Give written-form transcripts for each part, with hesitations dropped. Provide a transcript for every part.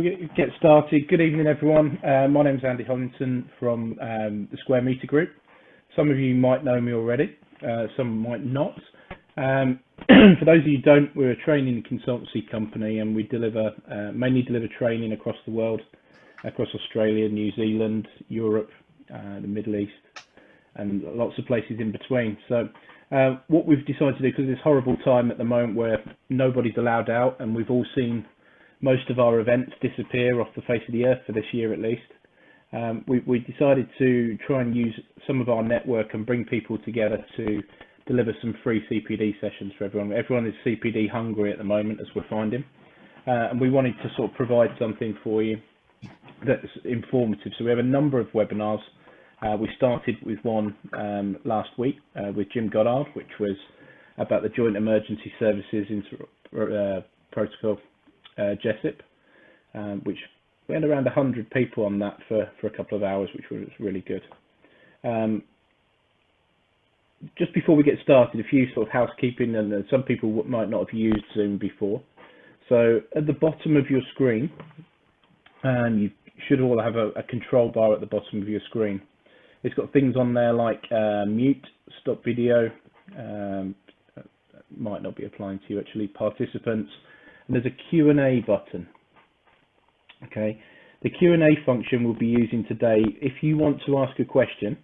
we get started, good evening everyone. My name is Andy Hollington from the Square Metre Group. Some of you might know me already, some might not. For those of you who don't, we're a training and consultancy company, and we mainly deliver training across the world, across Australia, New Zealand, Europe, the Middle East, and lots of places in between. So what we've decided to do, because it's this horrible time at the moment where nobody's allowed out, and we've all seen most of our events disappear off the face of the earth for this year at least, we decided to try and use some of our network and bring people together to deliver some free CPD sessions for everyone. Everyone is CPD hungry at the moment, as we're finding, and we wanted to sort of provide something for you that's informative. So we have a number of webinars. We started with one last week with Jim Goddard, which was about the Joint Emergency Services Protocol JESIP, which we had around 100 people on that for a couple of hours, which was really good. Just before we get started, a few sort of housekeeping, and some people might not have used Zoom before. So at the bottom of your screen, and you should all have a control bar at the bottom of your screen. It's got things on there like mute, stop video, might not be applying to you actually, participants, and there's a Q&A button. Okay, the Q&A function we'll be using today. If you want to ask a question,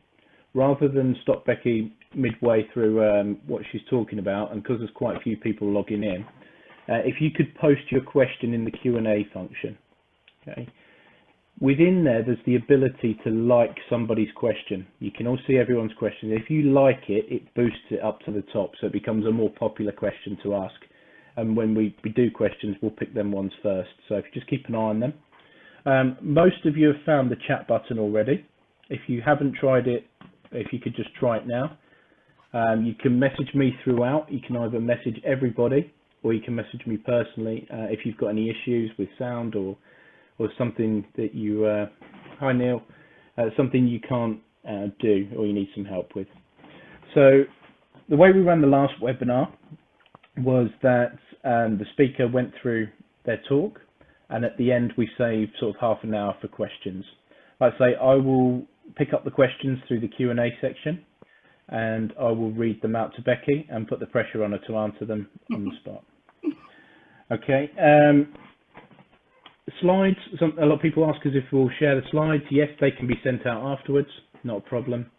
rather than stop Becky midway through what she's talking about, and because there's quite a few people logging in, if you could post your question in the Q&A function. Okay. Within there's the ability to like somebody's question. You can all see everyone's question. If you like it, it boosts it up to the top, so it becomes a more popular question to ask. And when we do questions, we'll pick them ones first. So if you just keep an eye on them. Most of you have found the chat button already. If you haven't tried it, if you could just try it now. You can message me throughout. You can either message everybody, or you can message me personally if you've got any issues with sound or something that you, hi Neil, something you can't do or you need some help with. So the way we ran the last webinar was that the speaker went through their talk, and at the end we saved sort of half an hour for questions. Like I say, I will pick up the questions through the Q&A section, and I will read them out to Becky and put the pressure on her to answer them on the spot. Okay. Slides, a lot of people ask us if we'll share the slides. Yes, they can be sent out afterwards, not a problem.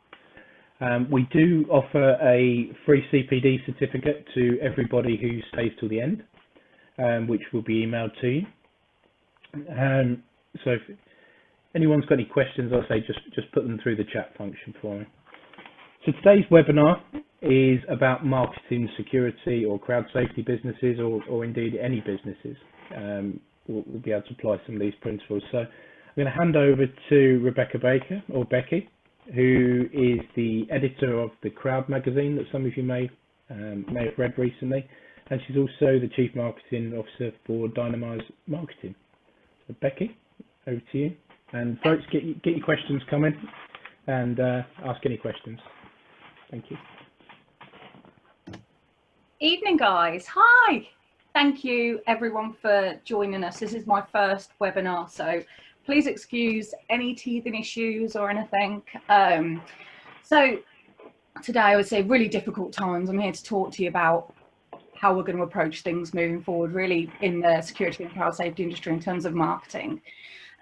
We do offer a free CPD certificate to everybody who stays till the end, which will be emailed to you. So if anyone's got any questions, I'll say just put them through the chat function for me. So today's webinar is about marketing security or crowd safety businesses, or indeed any businesses. We'll be able to apply some of these principles. So I'm going to hand over to Rebecca Baker, or Becky, who is the editor of the Crowd magazine that some of you may have read recently, and she's also the Chief Marketing Officer for Dynamize Marketing. So Becky, over to you. And folks, get your questions coming, and ask any questions. Thank you. Evening, guys. Hi. Thank you everyone for joining us. This is my first webinar, so please excuse any teething issues or anything. So today I would say really difficult times. I'm here to talk to you about how we're going to approach things moving forward, really in the security and crowd safety industry in terms of marketing,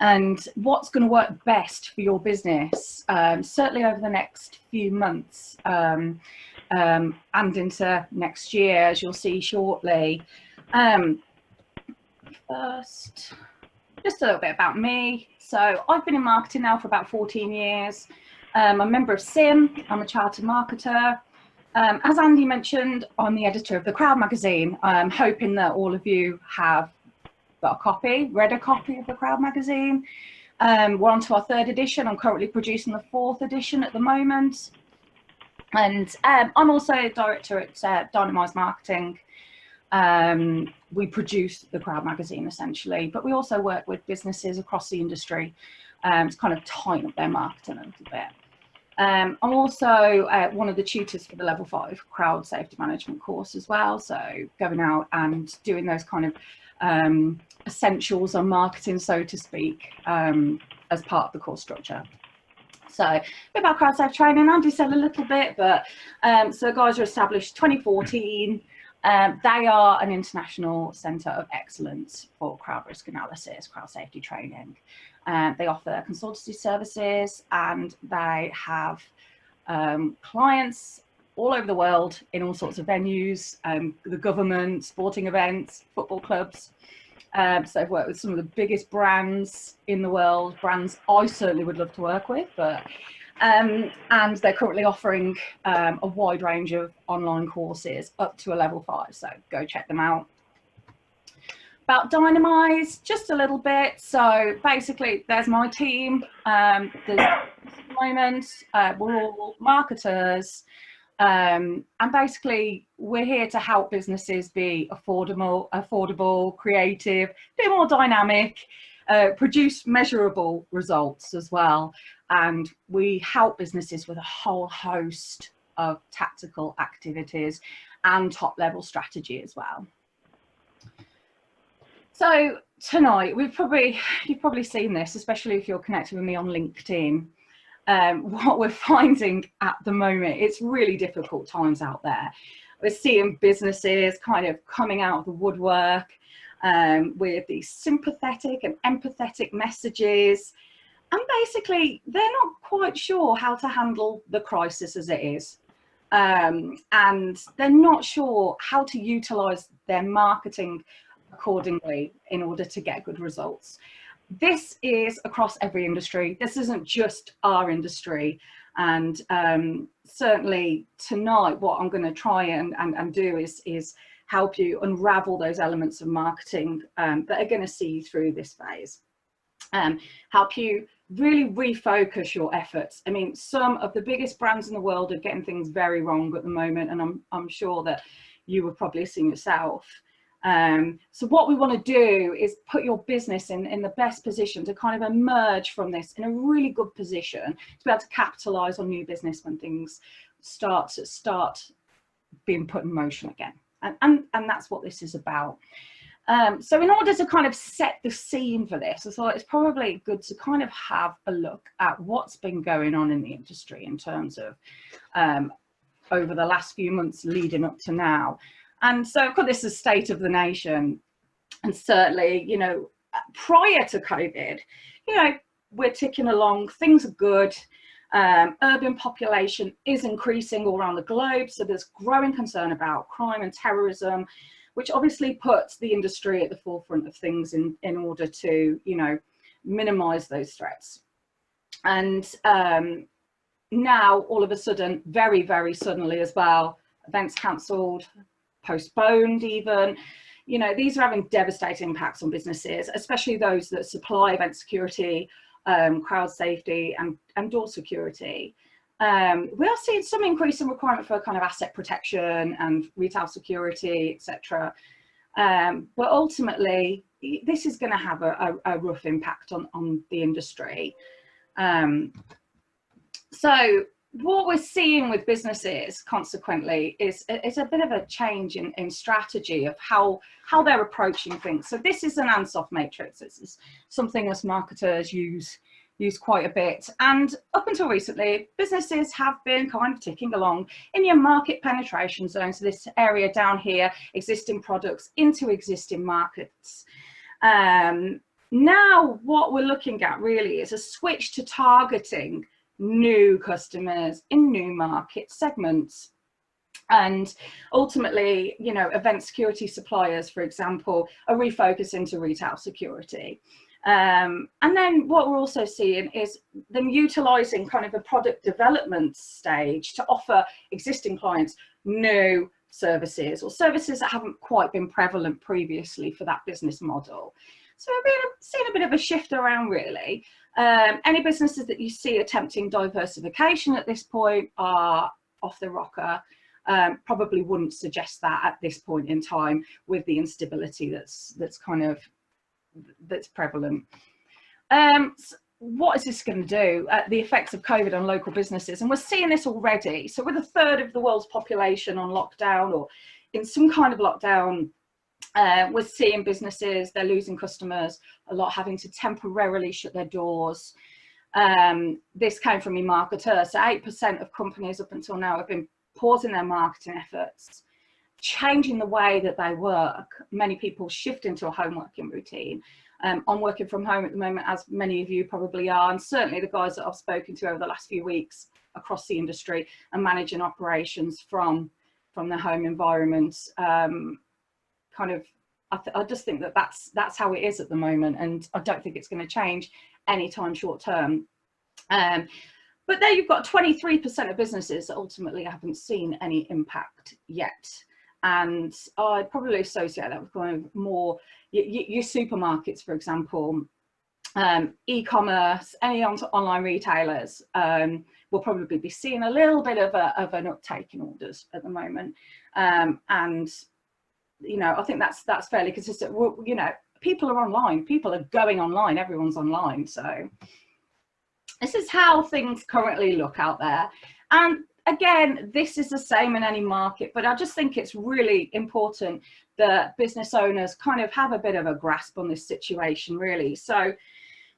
and what's going to work best for your business, certainly over the next few months and into next year, as you'll see shortly. First, just a little bit about me. So I've been in marketing now for about 14 years. I'm a member of CIM. I'm a chartered marketer. As Andy mentioned, I'm the editor of the Crowd magazine. I'm hoping that all of you have got a copy, read a copy of the Crowd magazine. We're on to our 3rd edition. I'm currently producing the 4th edition at the moment. And I'm also a director at Dynamize Marketing. We produce the Crowd magazine essentially, but we also work with businesses across the industry to kind of tighten up their marketing a little bit. I'm also one of the tutors for the level 5 crowd safety management course as well. So going out and doing those kind of essentials on marketing, so to speak, as part of the course structure. So a bit about crowd safe training. Andy said a little bit, but so guys are established 2014. They are an international centre of excellence for crowd risk analysis, crowd safety training. They offer consultancy services, and they have clients all over the world in all sorts of venues, the government, sporting events, football clubs. So I've worked with some of the biggest brands in the world, brands I certainly would love to work with, but and they're currently offering a wide range of online courses up to a level 5, so go check them out. About Dynamize, just a little bit. So basically, there's my team. There's at the moment, we're all marketers, and basically we're here to help businesses be affordable, creative, a bit more dynamic, produce measurable results as well. And we help businesses with a whole host of tactical activities and top level strategy as well. So tonight, you've probably seen this, especially if you're connected with me on LinkedIn. What we're finding at the moment, it's really difficult times out there. We're seeing businesses kind of coming out of the woodwork with these sympathetic and empathetic messages. And basically, they're not quite sure how to handle the crisis as it is. And they're not sure how to utilize their marketing accordingly in order to get good results. This is across every industry. This isn't just our industry. And certainly tonight, what I'm going to try and do is help you unravel those elements of marketing that are going to see you through this phase. Help you really refocus your efforts. I mean, some of the biggest brands in the world are getting things very wrong at the moment, and I'm sure that you were probably seeing yourself. So what we want to do is put your business in the best position to kind of emerge from this in a really good position to be able to capitalize on new business when things start being put in motion again. And that's what this is about. So in order to kind of set the scene for this, I thought it's probably good to kind of have a look at what's been going on in the industry in terms of over the last few months leading up to now. And so I've got this as state of the nation. And certainly, you know, prior to COVID, you know, we're ticking along, things are good. Urban population is increasing all around the globe. So there's growing concern about crime and terrorism, which obviously puts the industry at the forefront of things in order to, you know, minimize those threats. And now all of a sudden, very, very suddenly as well, events cancelled, postponed even. You know, these are having devastating impacts on businesses, especially those that supply event security, crowd safety and door security. We are seeing some increase in requirement for kind of asset protection and retail security, etc. But ultimately, this is going to have a rough impact on the industry. So what we're seeing with businesses, consequently, is a bit of a change in strategy of how they're approaching things. So this is an Ansoff matrix. This is something us marketers use quite a bit. And up until recently, businesses have been kind of ticking along in your market penetration zone. So this area down here, existing products into existing markets. Now what we're looking at really is a switch to targeting new customers in new market segments. And ultimately, you know, event security suppliers, for example, are refocusing to retail security. And then what we're also seeing is them utilizing kind of a product development stage to offer existing clients new services or services that haven't quite been prevalent previously for that business model. So we're seeing a bit of a shift around, really. Any businesses that you see attempting diversification at this point are off the rocker. Probably wouldn't suggest that at this point in time with the instability that's prevalent. what is this going to do? The effects of COVID on local businesses, and we're seeing this already. So with a third of the world's population on lockdown or in some kind of lockdown, we're seeing businesses, they're losing customers, a lot having to temporarily shut their doors. This came from eMarketer. So 8% of companies up until now have been pausing their marketing efforts, changing the way that they work. Many people shift into a home working routine. I'm working from home at the moment, as many of you probably are, and certainly the guys that I've spoken to over the last few weeks across the industry are managing operations from their home environments. I just think that that's how it is at the moment, and I don't think it's going to change anytime short term. But there you've got 23% of businesses that ultimately haven't seen any impact yet. And I'd probably associate that with kind of more your supermarkets, for example, e-commerce, any online retailers will probably be seeing a little bit of an uptake in orders at the moment. And, you know, I think that's fairly consistent. You know, people are online, people are going online, everyone's online. So this is how things currently look out there. And again, this is the same in any market, but I just think it's really important that business owners kind of have a bit of a grasp on this situation, really. So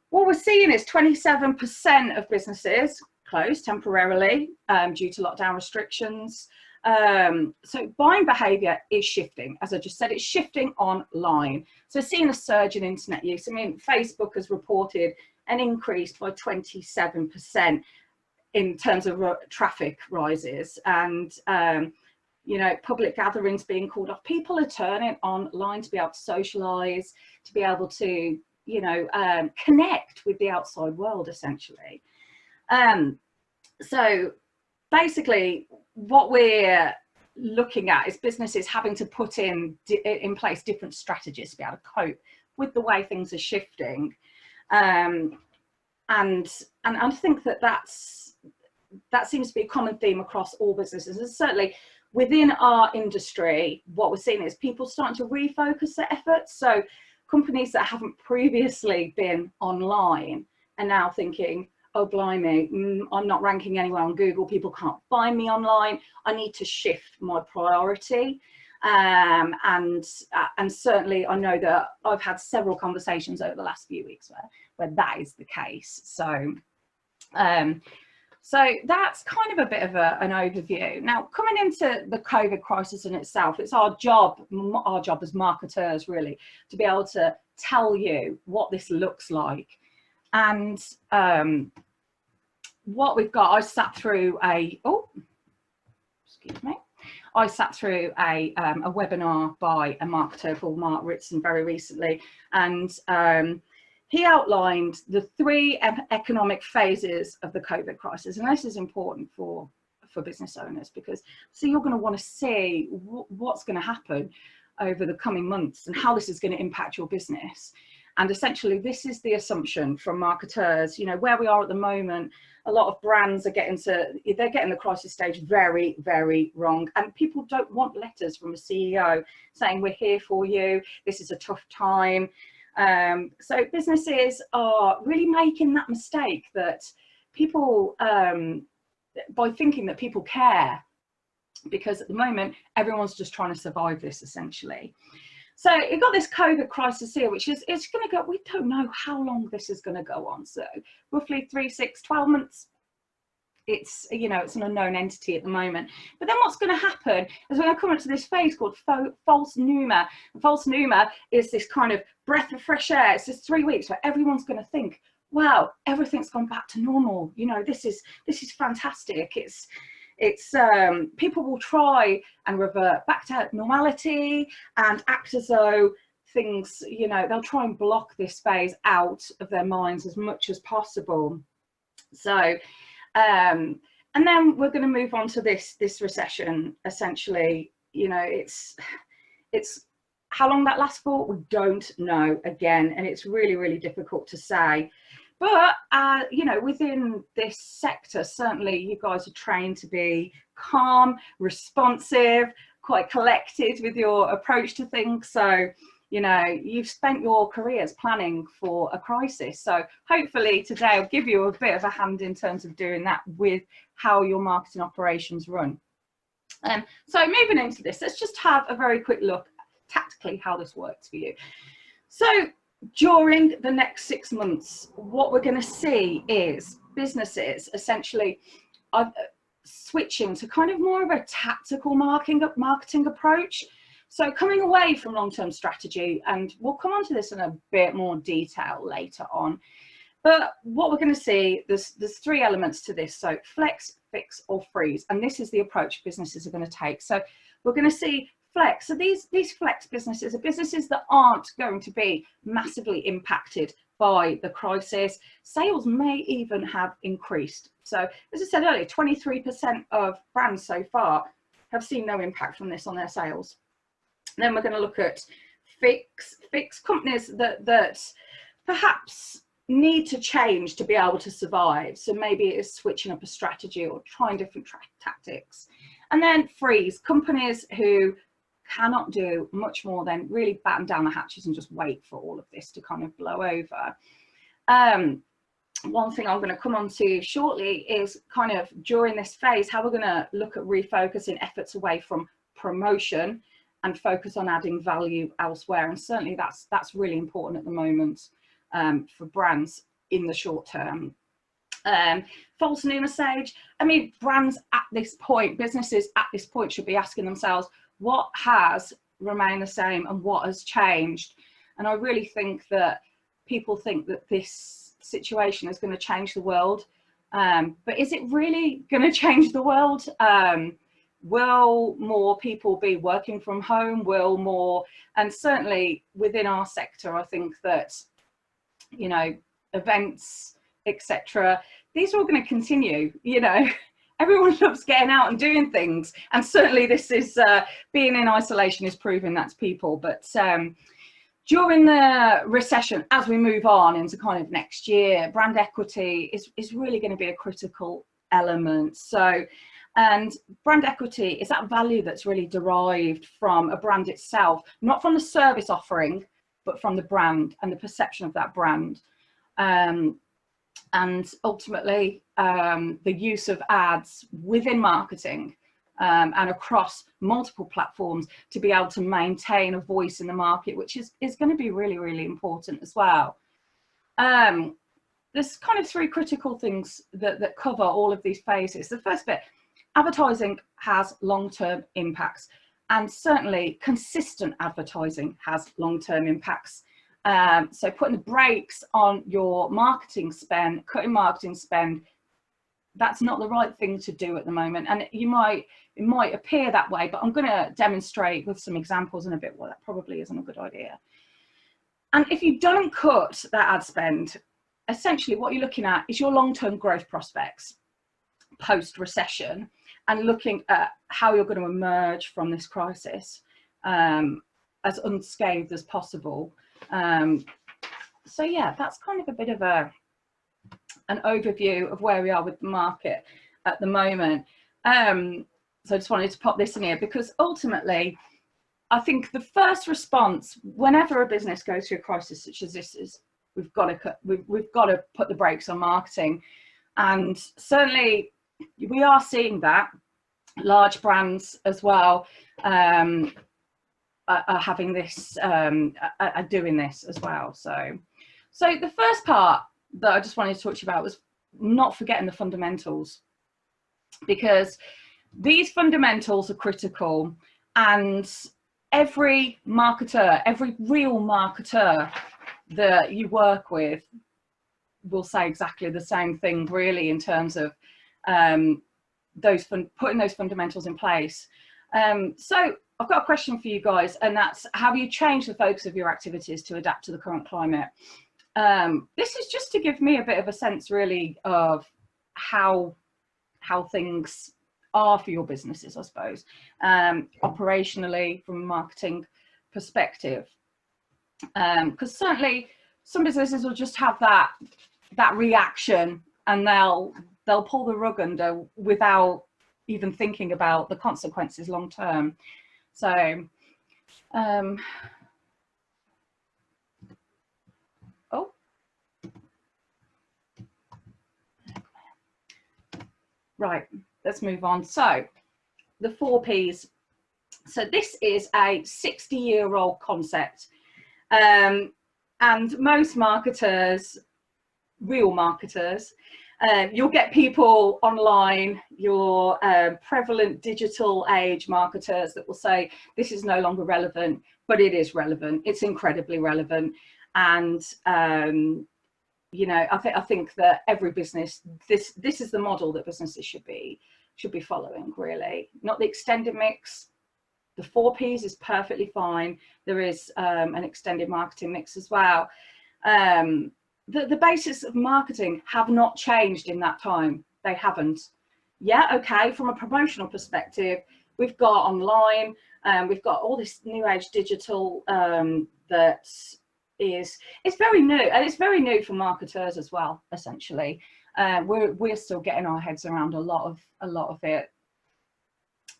what we're seeing is 27% of businesses closed temporarily due to lockdown restrictions. So buying behavior is shifting. As I just said, it's shifting online. So seeing a surge in internet use. I mean, Facebook has reported an increase by 27% in terms of traffic rises, and you know, public gatherings being called off. People are turning online to be able to socialize, to be able to, you know, connect with the outside world, essentially. So basically what we're looking at is businesses having to put in place different strategies to be able to cope with the way things are shifting. And I think that seems to be a common theme across all businesses, and certainly within our industry, what we're seeing is people starting to refocus their efforts. So companies that haven't previously been online are now thinking, oh blimey, I'm not ranking anywhere on Google, people can't find me online, I need to shift my priority. And certainly I know that I've had several conversations over the last few weeks where that is the case. So so that's kind of a bit of an overview. Now, coming into the COVID crisis in itself, it's our job as marketers, really, to be able to tell you what this looks like. And what we've got, I sat through a webinar by a marketer called Mark Ritson very recently, and he outlined the 3 economic phases of the COVID crisis. And this is important for business owners, because so you're going to want to see what's going to happen over the coming months and how this is going to impact your business. And essentially, this is the assumption from marketers. You know, where we are at the moment, a lot of brands are getting the crisis stage very, very wrong. And people don't want letters from a CEO saying, we're here for you, this is a tough time. So businesses are really making that mistake that people, by thinking that people care, because at the moment, everyone's just trying to survive this, essentially. So you've got this COVID crisis here, which is, it's going to go, we don't know how long this is going to go on. So roughly 3, 6, 12 months. It's, you know, it's an unknown entity at the moment. But then what's going to happen is we're going to come into this phase called false pneuma. False pneuma is this kind of breath of fresh air. It's this 3 weeks where everyone's going to think, wow, everything's gone back to normal. You know, this is fantastic. It's people will try and revert back to normality and act as though things, you know, they'll try and block this phase out of their minds as much as possible. So and then we're going to move on to this recession, essentially. You know, it's how long that lasts for, we don't know, again, and it's really, really difficult to say. But you know, within this sector, certainly you guys are trained to be calm, responsive, quite collected with your approach to things. So You know, you've spent your careers planning for a crisis. So hopefully today I'll give you a bit of a hand in terms of doing that with how your marketing operations run. So moving into this, let's just have a very quick look tactically how this works for you. So during the next 6 months, what we're going to see is businesses essentially are switching to kind of more of a tactical marketing approach. So coming away from long-term strategy, and we'll come on to this in a bit more detail later on. But what we're going to see, there's 3 elements to this. So flex, fix, or freeze. And this is the approach businesses are going to take. So we're going to see flex. So these flex businesses are businesses that aren't going to be massively impacted by the crisis. Sales may even have increased. So as I said earlier, 23% of brands so far have seen no impact from this on their sales. Then we're going to look at fix companies that perhaps need to change to be able to survive. So maybe it is switching up a strategy or trying different tactics. And then freeze, companies who cannot do much more than really batten down the hatches and just wait for all of this to kind of blow over. One thing I'm going to come on to shortly is kind of during this phase, how we're going to look at refocusing efforts away from promotion and focus on adding value elsewhere. And certainly that's really important at the moment for brands in the short term. False new message. I mean, brands at this point, businesses at this point should be asking themselves, what has remained the same and what has changed? And I really think that people think that this situation is going to change the world. But is it really going to change the world? Will more people be working from home? Will more, and certainly within our sector, I think that, you know, events, etc., these are all going to continue. You know, everyone loves getting out and doing things, and certainly this is being in isolation is proving that to people. But during the recession, as we move on into kind of next year, brand equity is really going to be a critical element. So, and brand equity is that value that's really derived from a brand itself, not from the service offering, but from the brand and the perception of that brand. And ultimately, the use of ads within marketing and across multiple platforms to be able to maintain a voice in the market, which is going to be really, really important as well. There's kind of 3 critical things that cover all of these phases. The first bit, advertising has long-term impacts, and certainly consistent advertising has long-term impacts. So putting the brakes on your marketing spend, cutting marketing spend, that's not the right thing to do at the moment. And it might appear that way, but I'm going to demonstrate with some examples in a bit why that probably isn't a good idea. And if you don't cut that ad spend, essentially what you're looking at is your long-term growth prospects post-recession, and looking at how you're going to emerge from this crisis as unscathed as possible. So yeah, that's kind of a bit of an overview of where we are with the market at the moment. So I just wanted to pop this in here because ultimately, I think the first response whenever a business goes through a crisis such as this is we've got to put the brakes on marketing, and certainly we are seeing that large brands as well are having this, are doing this as well. So the first part that I just wanted to talk to you about was not forgetting the fundamentals, because these fundamentals are critical, and every marketer, every real marketer that you work with will say exactly the same thing, really, in terms of putting those fundamentals in place. So I've got a question for you guys, and that's, have you changed the focus of your activities to adapt to the current climate? This is just to give me a bit of a sense, really, of how things are for your businesses, I suppose, operationally from a marketing perspective. Because certainly some businesses will just have that reaction, and they'll pull the rug under without even thinking about the consequences long term. So Right, let's move on. So the 4 Ps. So this is a 60-year-old concept. And most marketers, real marketers, you'll get people online, your prevalent digital age marketers that will say this is no longer relevant, but it is relevant. It's incredibly relevant. And you know, I think that every business, this is the model that businesses should be following, really. Not the extended mix. The 4 Ps is perfectly fine. There is an extended marketing mix as well. The basics of marketing have not changed in that time. They haven't. Yeah, okay, from a promotional perspective, we've got online, we've got all this new age digital that it's very new, and it's very new for marketers as well, essentially. We're still getting our heads around a lot of it.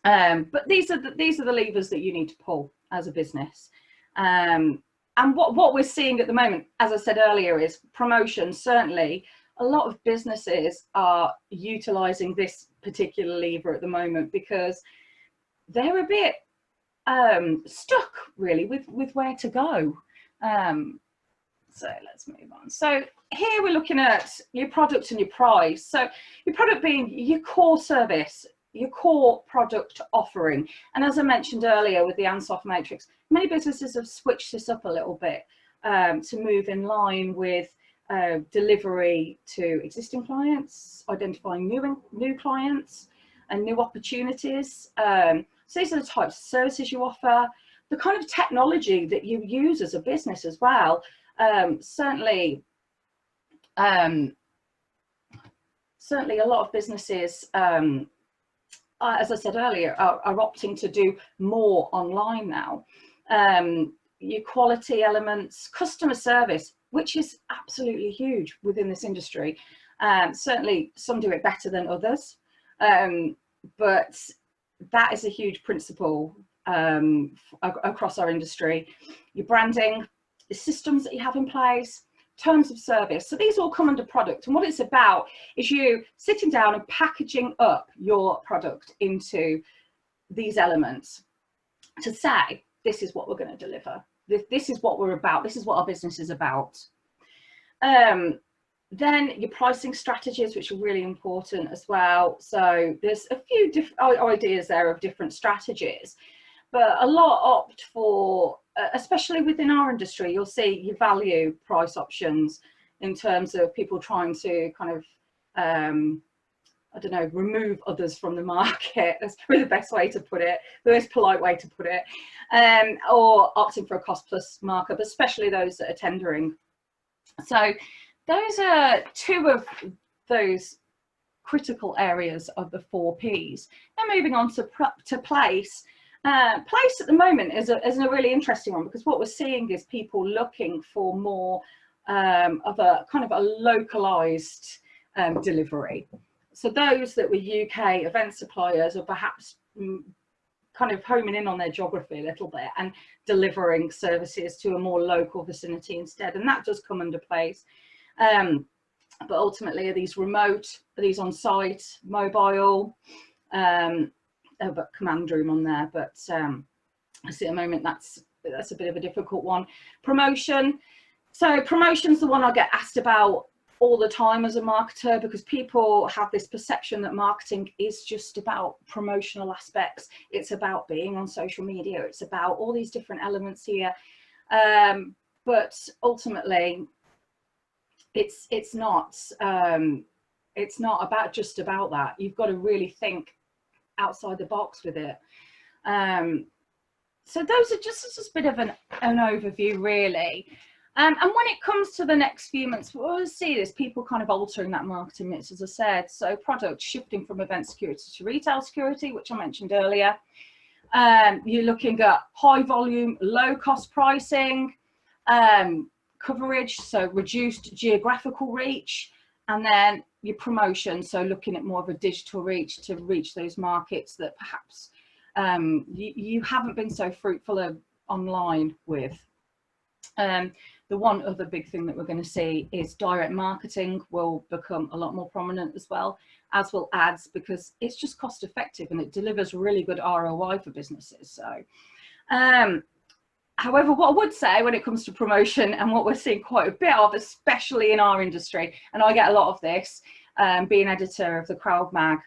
But these are the levers that you need to pull as a business. And what we're seeing at the moment, as I said earlier, is promotion. Certainly, a lot of businesses are utilizing this particular lever at the moment because they're a bit stuck, really, with where to go. So let's move on. So here we're looking at your product and your price. So your product being your core service, your core product offering. And as I mentioned earlier with the Ansoff matrix, many businesses have switched this up a little bit to move in line with delivery to existing clients, identifying new clients and new opportunities. So these are the types of services you offer, the kind of technology that you use as a business as well. Certainly a lot of businesses, as I said earlier, are opting to do more online now. Your quality elements, customer service, which is absolutely huge within this industry. Certainly some do it better than others, but that is a huge principle across our industry. Your branding, the systems that you have in place, terms of service. So these all come under product, and what it's about is you sitting down and packaging up your product into these elements to say, this is what we're going to deliver. This is what we're about. This is what our business is about. Then your pricing strategies, which are really important as well. So there's a few different ideas there of different strategies, but a lot opt for, especially within our industry, you'll see your value price options in terms of people trying to kind of, I don't know, remove others from the market. That's probably the best way to put it, the most polite way to put it, or opting for a cost plus markup, especially those that are tendering. So those are two of those critical areas of the 4 Ps. Now moving on to place. Place at the moment is a really interesting one, because what we're seeing is people looking for more of a kind of a localized delivery. So those that were UK event suppliers are perhaps kind of homing in on their geography a little bit and delivering services to a more local vicinity instead, and that does come under place. But ultimately, are these remote, are these on site, mobile? But command room on there, but I see at the moment that's a bit of a difficult one. Promotion. So promotion's the one I get asked about all the time as a marketer, because people have this perception that marketing is just about promotional aspects. It's about being on social media. It's about all these different elements here. But ultimately, it's not about just about that. You've got to really think outside the box with it. So those are just a bit of an overview, really. And when it comes to the next few months, we'll see this, people kind of altering that marketing mix, as I said. So product shifting from event security to retail security, which I mentioned earlier. You're looking at high volume, low cost pricing, coverage, so reduced geographical reach, and then your promotion, so looking at more of a digital reach to reach those markets that perhaps you haven't been so fruitful of online with. The one other big thing that we're going to see is direct marketing will become a lot more prominent as well, as will ads, because it's just cost effective and it delivers really good ROI for businesses. So, however, what I would say when it comes to promotion, and what we're seeing quite a bit of, especially in our industry, and I get a lot of this, being editor of the Crowd Mag,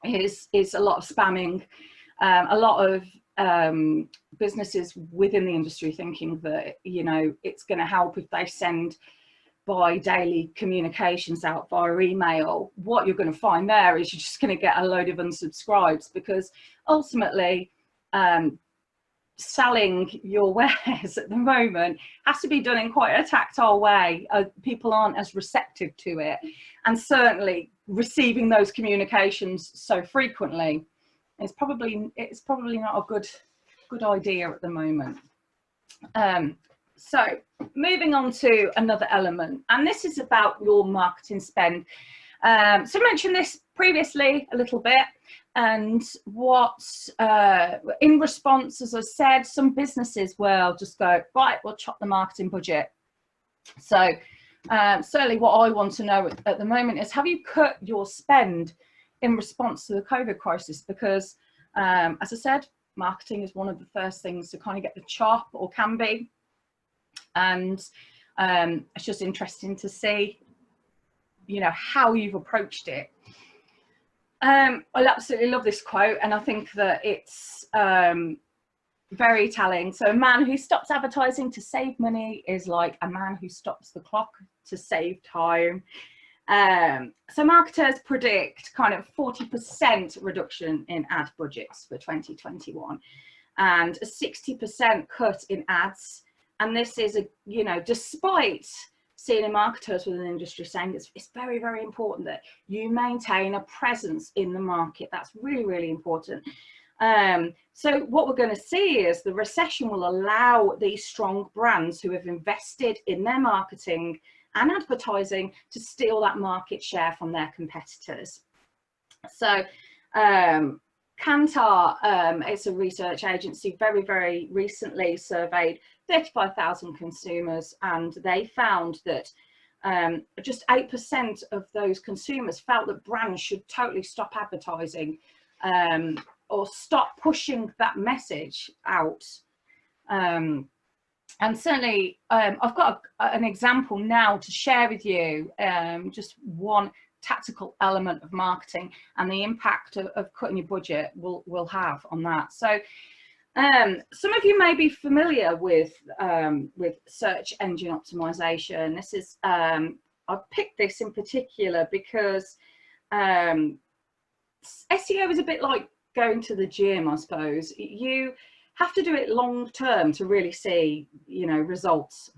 is a lot of spamming, a lot of businesses within the industry thinking that, you know, it's going to help if they send by daily communications out via email. What you're going to find there is you're just going to get a load of unsubscribes, because ultimately selling your wares at the moment has to be done in quite a tactile way. People aren't as receptive to it, and certainly receiving those communications so frequently, it's probably not a good idea at the moment. So moving on to another element, and this is about your marketing spend. So I mentioned this previously a little bit, and what in response, as I said, some businesses will just go, right, we'll chop the marketing budget. So certainly what I want to know at the moment is, have you cut your spend in response to the COVID crisis? Because as I said, marketing is one of the first things to kind of get the chop, or can be. And it's just interesting to see, you know, how you've approached it. I absolutely love this quote, and I think that it's very telling. So, a man who stops advertising to save money is like a man who stops the clock to save time. So marketers predict kind of 40% reduction in ad budgets for 2021 and a 60% cut in ads. And this is, you know, despite senior marketers within the industry saying it's very, very important that you maintain a presence in the market. That's really, really important. So what we're going to see is the recession will allow these strong brands who have invested in their marketing and advertising to steal that market share from their competitors. So Kantar, it's a research agency, very, very recently surveyed 35,000 consumers, and they found that just 8% of those consumers felt that brands should totally stop advertising or stop pushing that message out. And certainly, I've got an example now to share with you, just one tactical element of marketing and the impact of cutting your budget will have on that. So some of you may be familiar with search engine optimization. This is, I picked this in particular because SEO is a bit like going to the gym, I suppose. You have to do it long term to really see, you know, results.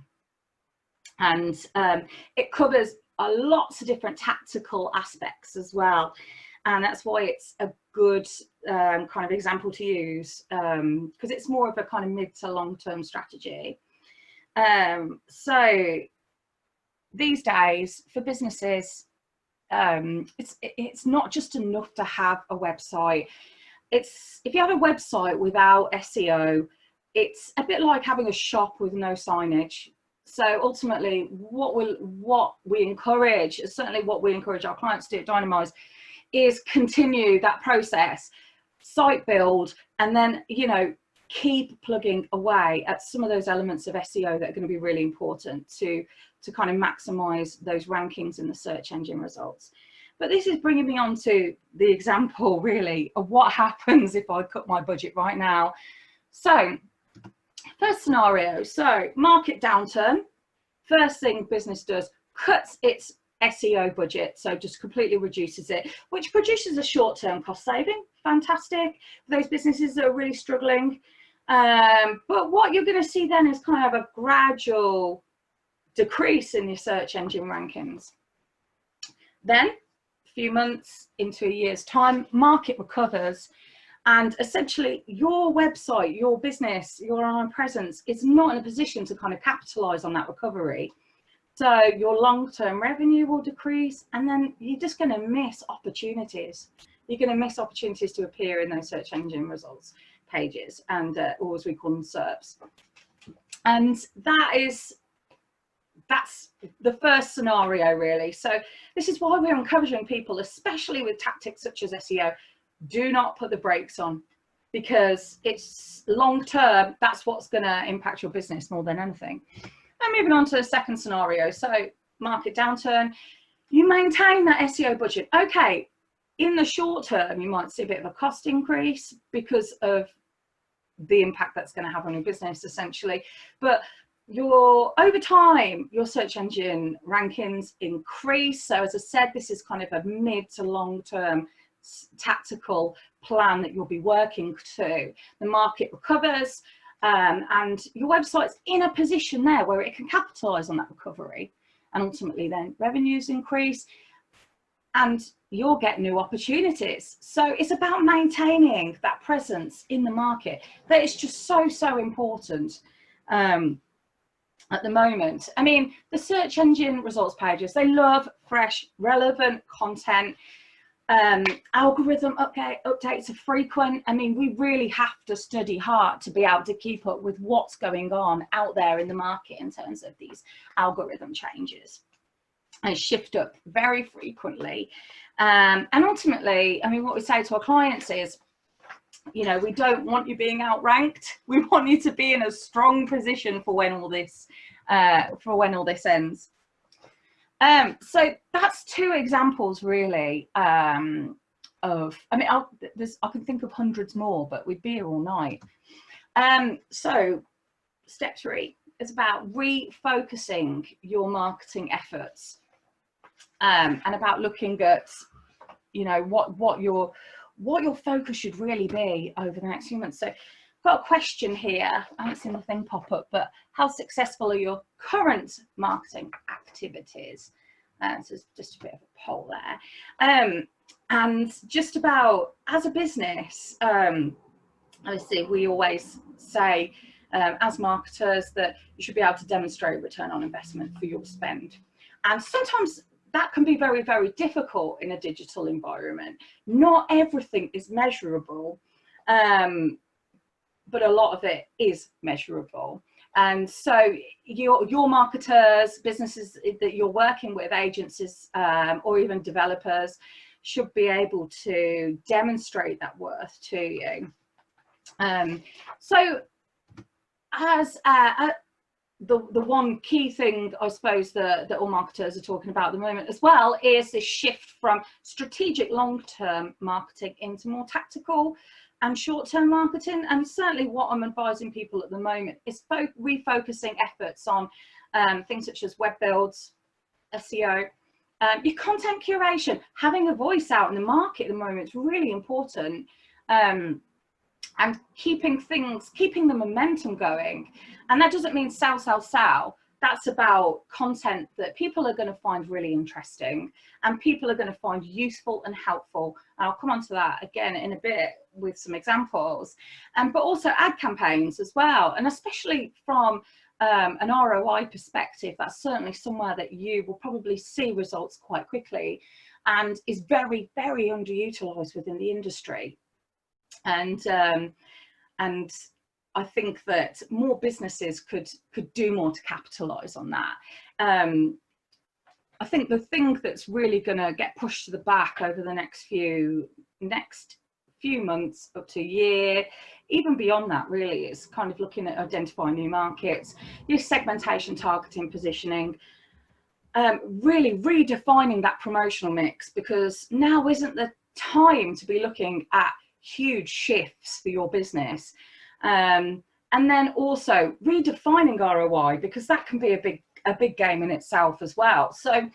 And it covers lots of different tactical aspects as well. And that's why it's a good kind of example to use, because it's more of a kind of mid to long term strategy. So these days for businesses, it's not just enough to have a website. If you have a website without SEO, it's a bit like having a shop with no signage. So ultimately, what we encourage, certainly what we encourage our clients to do at Dynamize, is continue that process, site build, and then, you know, keep plugging away at some of those elements of SEO that are going to be really important to kind of maximize those rankings in the search engine results. But this is bringing me on to the example, really, of what happens if I cut my budget right now. So, first scenario, so market downturn. First thing business does, cuts its SEO budget, so just completely reduces it, which produces a short-term cost saving. Fantastic for those businesses that are really struggling. But what you're going to see then is kind of a gradual decrease in your search engine rankings. Then, a few months into a year's time, market recovers, and essentially your website, your business, your online presence is not in a position to kind of capitalize on that recovery. So your long-term revenue will decrease, and then you're just going to miss opportunities. You're going to miss opportunities to appear in those search engine results pages, and or as we call them, SERPs. And that's the first scenario, really. So this is why we're encouraging people, especially with tactics such as SEO, do not put the brakes on, because it's long term, that's what's going to impact your business more than anything. And moving on to the second scenario, so market downturn, you maintain that SEO budget. Okay, in the short term, you might see a bit of a cost increase because of the impact that's going to have on your business, essentially. But over time, your search engine rankings increase. So as I said, this is kind of a mid to long term tactical plan that you'll be working to. The market recovers, and your website's in a position there where it can capitalize on that recovery, and ultimately then revenues increase and you'll get new opportunities. So it's about maintaining that presence in the market that is just so important at the moment. I mean, the search engine results pages, they love fresh, relevant content. Algorithm updates are frequent. I mean, we really have to study hard to be able to keep up with what's going on out there in the market in terms of these algorithm changes, and shift up very frequently. And ultimately, I mean, what we say to our clients is, you know, we don't want you being outranked. We want you to be in a strong position for when all this ends. So that's two examples, really, of, I mean, I can think of hundreds more, but we'd be here all night. So step 3 is about refocusing your marketing efforts, and about looking at, you know, what your focus should really be over the next few months. So I've got a question here. I haven't seen the thing pop up, but how successful are your current marketing activities? So it's just a bit of a poll there. And just about, as a business, obviously we always say, as marketers, that you should be able to demonstrate return on investment for your spend. And sometimes that can be very, very difficult in a digital environment. Not everything is measurable, but a lot of it is measurable. And so your marketers, businesses that you're working with, agencies, or even developers, should be able to demonstrate that worth to you. So as the one key thing, I suppose, that all marketers are talking about at the moment as well, is this shift from strategic long-term marketing into more tactical and short-term marketing. And certainly what I'm advising people at the moment is refocusing efforts on things such as web builds, SEO, your content curation. Having a voice out in the market at the moment is really important. And keeping the momentum going. And that doesn't mean sell. That's about content that people are going to find really interesting and people are going to find useful and helpful. And I'll come on to that again in a bit with some examples. But also ad campaigns as well. And especially from an ROI perspective, that's certainly somewhere that you will probably see results quite quickly and is very, very underutilized within the industry. And I think that more businesses could do more to capitalize on that. I think the thing that's really going to get pushed to the back over the next few months up to a year, even beyond that, really, is kind of looking at identifying new markets, new segmentation, targeting, positioning, really redefining that promotional mix, because now isn't the time to be looking at huge shifts for your business. And then also redefining ROI, because that can be a big game in itself as well. So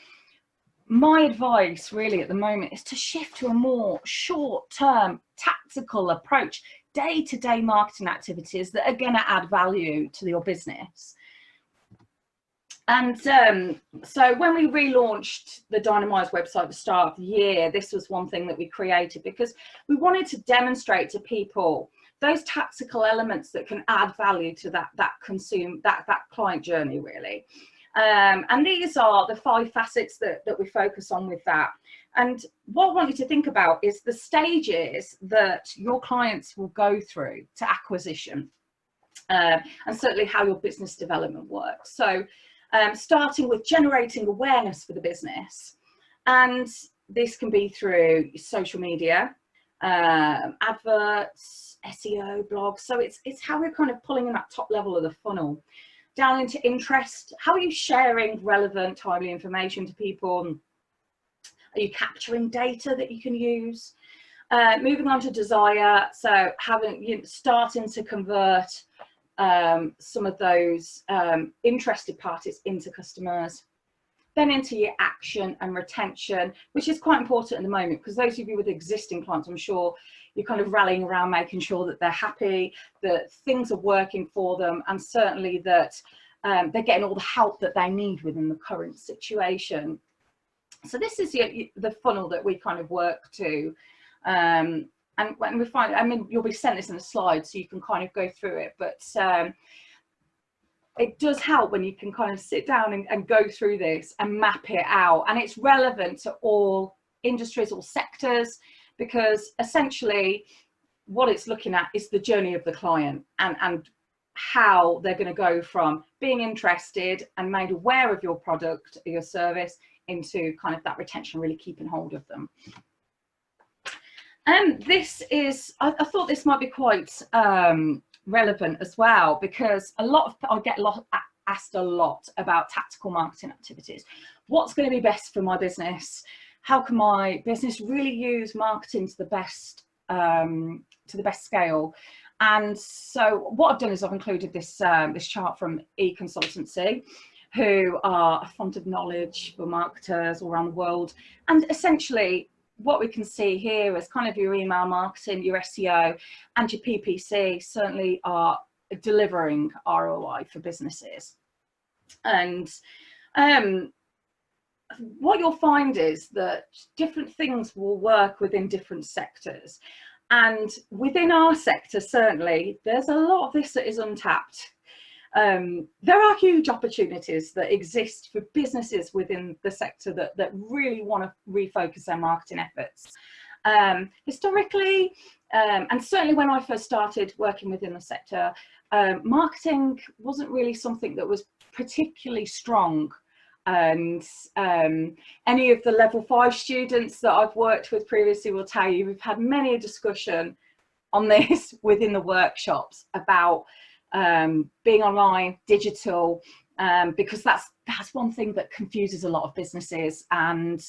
my advice really at the moment is to shift to a more short-term tactical approach, day-to-day marketing activities that are going to add value to your business. And so when we relaunched the Dynamize website at the start of the year, this was one thing that we created because we wanted to demonstrate to people those tactical elements that can add value to that client journey, really. And these are the 5 facets that we focus on with that. And what I want you to think about is the stages that your clients will go through to acquisition. and certainly how your business development works. So starting with generating awareness for the business, and this can be through social media, adverts, SEO, blogs. So it's how we're kind of pulling in that top level of the funnel down into interest. How are you sharing relevant, timely information to people? Are you capturing data that you can use? Moving on to desire, so starting to convert some of those interested parties into customers. Then into your action and retention, which is quite important at the moment, because those of you with existing clients, I'm sure you're kind of rallying around making sure that they're happy, that things are working for them, and certainly that they're getting all the help that they need within the current situation. So this is the funnel that we kind of work to. And when we find, I mean, you'll be sent this in a slide so you can kind of go through it, but it does help when you can kind of sit down and go through this and map it out. And it's relevant to all industries, all sectors, because essentially what it's looking at is the journey of the client and how they're going to go from being interested and made aware of your product or your service into kind of that retention, really keeping hold of them. And this is, I thought this might be quite relevant as well, because I get asked a lot about tactical marketing activities. What's going to be best for my business? How can my business really use marketing to the best scale? And so what I've done is I've included this this chart from eConsultancy, who are a font of knowledge for marketers all around the world. And essentially what we can see here is kind of your email marketing, your SEO, and your PPC certainly are delivering ROI for businesses. And what you'll find is that different things will work within different sectors. And within our sector, certainly, there's a lot of this that is untapped. There are huge opportunities that exist for businesses within the sector that really want to refocus their marketing efforts. Historically, and certainly when I first started working within the sector, marketing wasn't really something that was particularly strong. And any of the level 5 students that I've worked with previously will tell you we've had many a discussion on this within the workshops about being online, digital, because that's one thing that confuses a lot of businesses and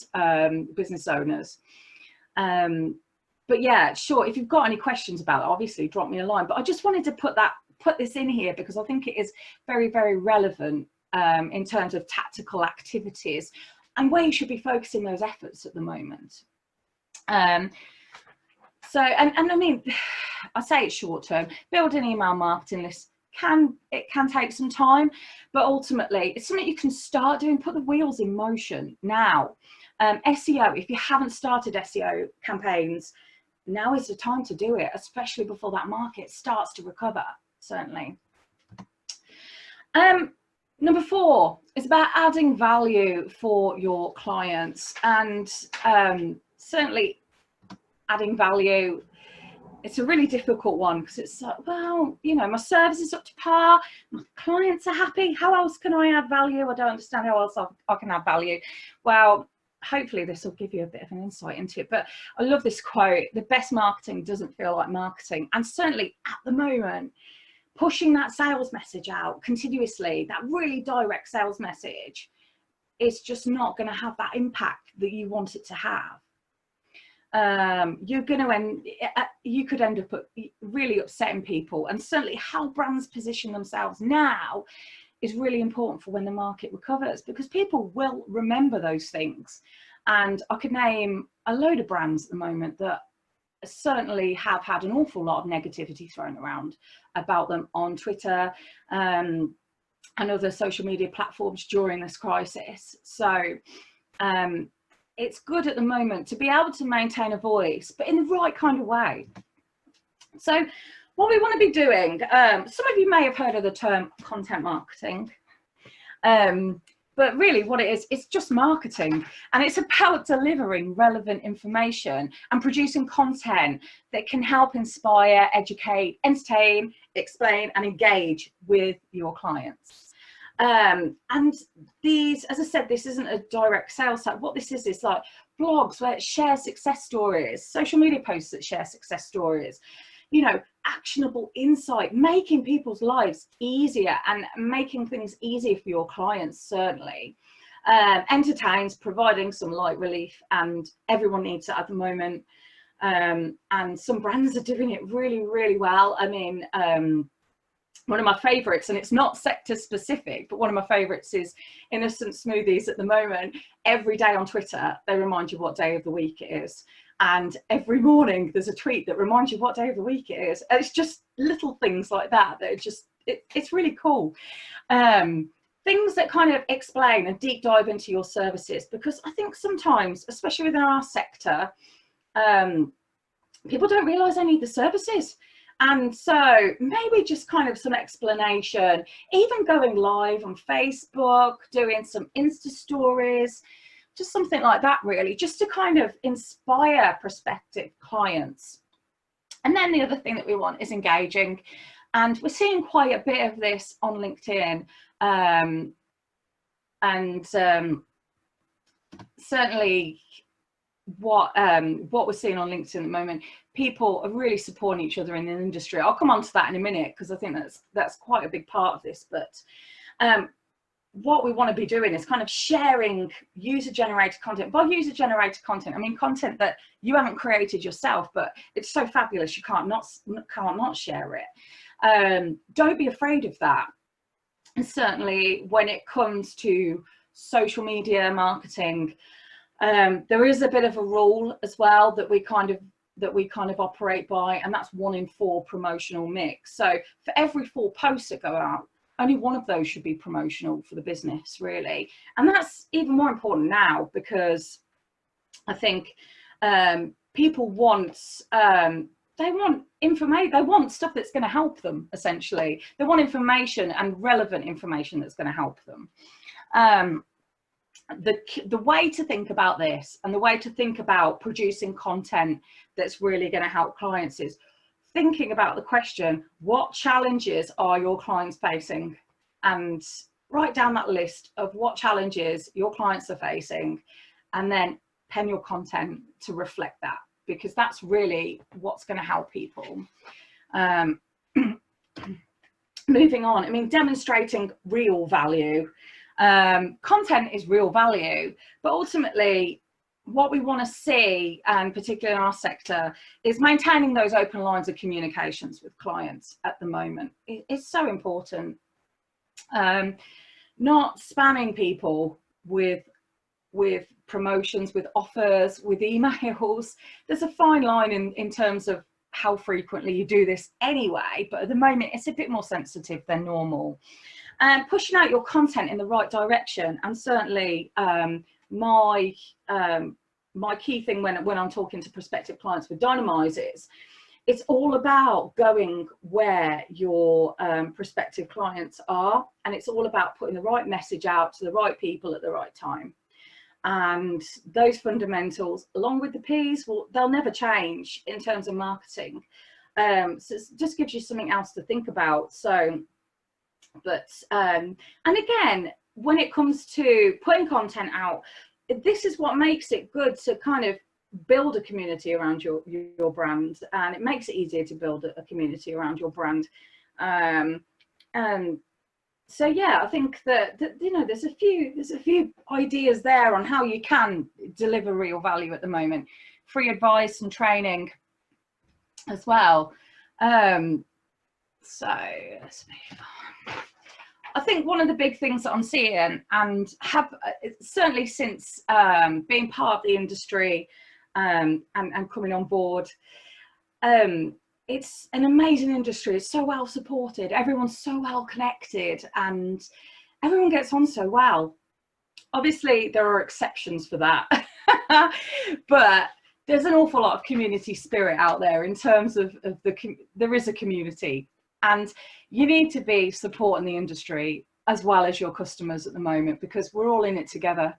business owners. But yeah, sure, if you've got any questions about it, obviously drop me a line. But I just wanted to put this in here because I think it is very, very relevant in terms of tactical activities and where you should be focusing those efforts at the moment. So, and I mean, I say it's short term. Building an email marketing list can take some time, but ultimately it's something you can start doing. Put the wheels in motion now. SEO, if you haven't started SEO campaigns, now is the time to do it, especially before that market starts to recover, certainly. Number 4 is about adding value for your clients, and certainly adding value, it's a really difficult one because it's like, well, you know, my service is up to par, my clients are happy, how else can I add value? I don't understand how else I can add value. Well, hopefully this will give you a bit of an insight into it, but I love this quote: the best marketing doesn't feel like marketing. And certainly at the moment, pushing that sales message out continuously, that really direct sales message, is just not going to have that impact that you want it to have. You could end up really upsetting people, and certainly how brands position themselves now is really important for when the market recovers, because people will remember those things. And I could name a load of brands at the moment that certainly have had an awful lot of negativity thrown around about them on Twitter and other social media platforms during this crisis. So it's good at the moment to be able to maintain a voice, but in the right kind of way. So what we want to be doing, some of you may have heard of the term content marketing. But really what it is, it's just marketing, and it's about delivering relevant information and producing content that can help inspire, educate, entertain, explain, and engage with your clients. And these, as I said, this isn't a direct sales site. What this is like blogs where it shares success stories, social media posts that share success stories, you know, actionable insight, making people's lives easier and making things easier for your clients, certainly. Entertains, providing some light relief, and everyone needs it at the moment. And some brands are doing it really, really well. I mean, one of my favorites, and it's not sector specific, but one of my favorites is Innocent Smoothies at the moment. Every day on Twitter, they remind you what day of the week it is. And every morning there's a tweet that reminds you what day of the week it is. And it's just little things like that that are just, it's really cool. Things that kind of explain and deep dive into your services, because I think sometimes, especially within our sector, people don't realize they need the services. And so maybe just kind of some explanation, even going live on Facebook, doing some Insta stories, just something like that, really, just to kind of inspire prospective clients. And then the other thing that we want is engaging. And we're seeing quite a bit of this on LinkedIn. Certainly what we're seeing on LinkedIn at the moment, people are really supporting each other in the industry. I'll come on to that in a minute, because I think that's quite a big part of this. But what we want to be doing is kind of sharing user-generated content. By user-generated content, I mean content that you haven't created yourself, but it's so fabulous you can't not share it. Don't be afraid of that. And certainly when it comes to social media marketing, there is a bit of a rule as well that we kind of operate by, and that's 1 in 4 promotional mix. So for every 4 posts that go out, only 1 of those should be promotional for the business, really. And that's even more important now, because I think people want, they want information, they want stuff that's going to help them, essentially. They want information, and relevant information that's going to help them. The way to think about this, and the way to think about producing content that's really going to help clients, is thinking about the question, what challenges are your clients facing? And write down that list of what challenges your clients are facing, and then pen your content to reflect that, because that's really what's going to help people. Moving on, I mean, demonstrating real value. Content is real value, but ultimately what we want to see, and particularly in our sector, is maintaining those open lines of communications with clients at the moment. It's so important. Not spamming people with promotions, with offers, with emails. There's a fine line in terms of how frequently you do this anyway, but at the moment it's a bit more sensitive than normal. And pushing out your content in the right direction. And certainly my key thing when I'm talking to prospective clients with Dynamize is, it's all about going where your prospective clients are, and it's all about putting the right message out to the right people at the right time. And those fundamentals, along with the P's, they'll never change in terms of marketing. So it just gives you something else to think about. So, but and again, when it comes to putting content out, this is what makes it good to kind of build a community around your brand, and it makes it easier to build a community around your brand. So yeah, I think that you know, there's a few ideas there on how you can deliver real value at the moment. Free advice and training as well. So let's move on. I think one of the big things that I'm seeing, and have certainly since being part of the industry and coming on board, it's an amazing industry. It's so well supported. Everyone's so well connected, and everyone gets on so well. Obviously, there are exceptions for that, but there's an awful lot of community spirit out there in terms of there is a community, and you need to be supporting the industry as well as your customers at the moment, because we're all in it together.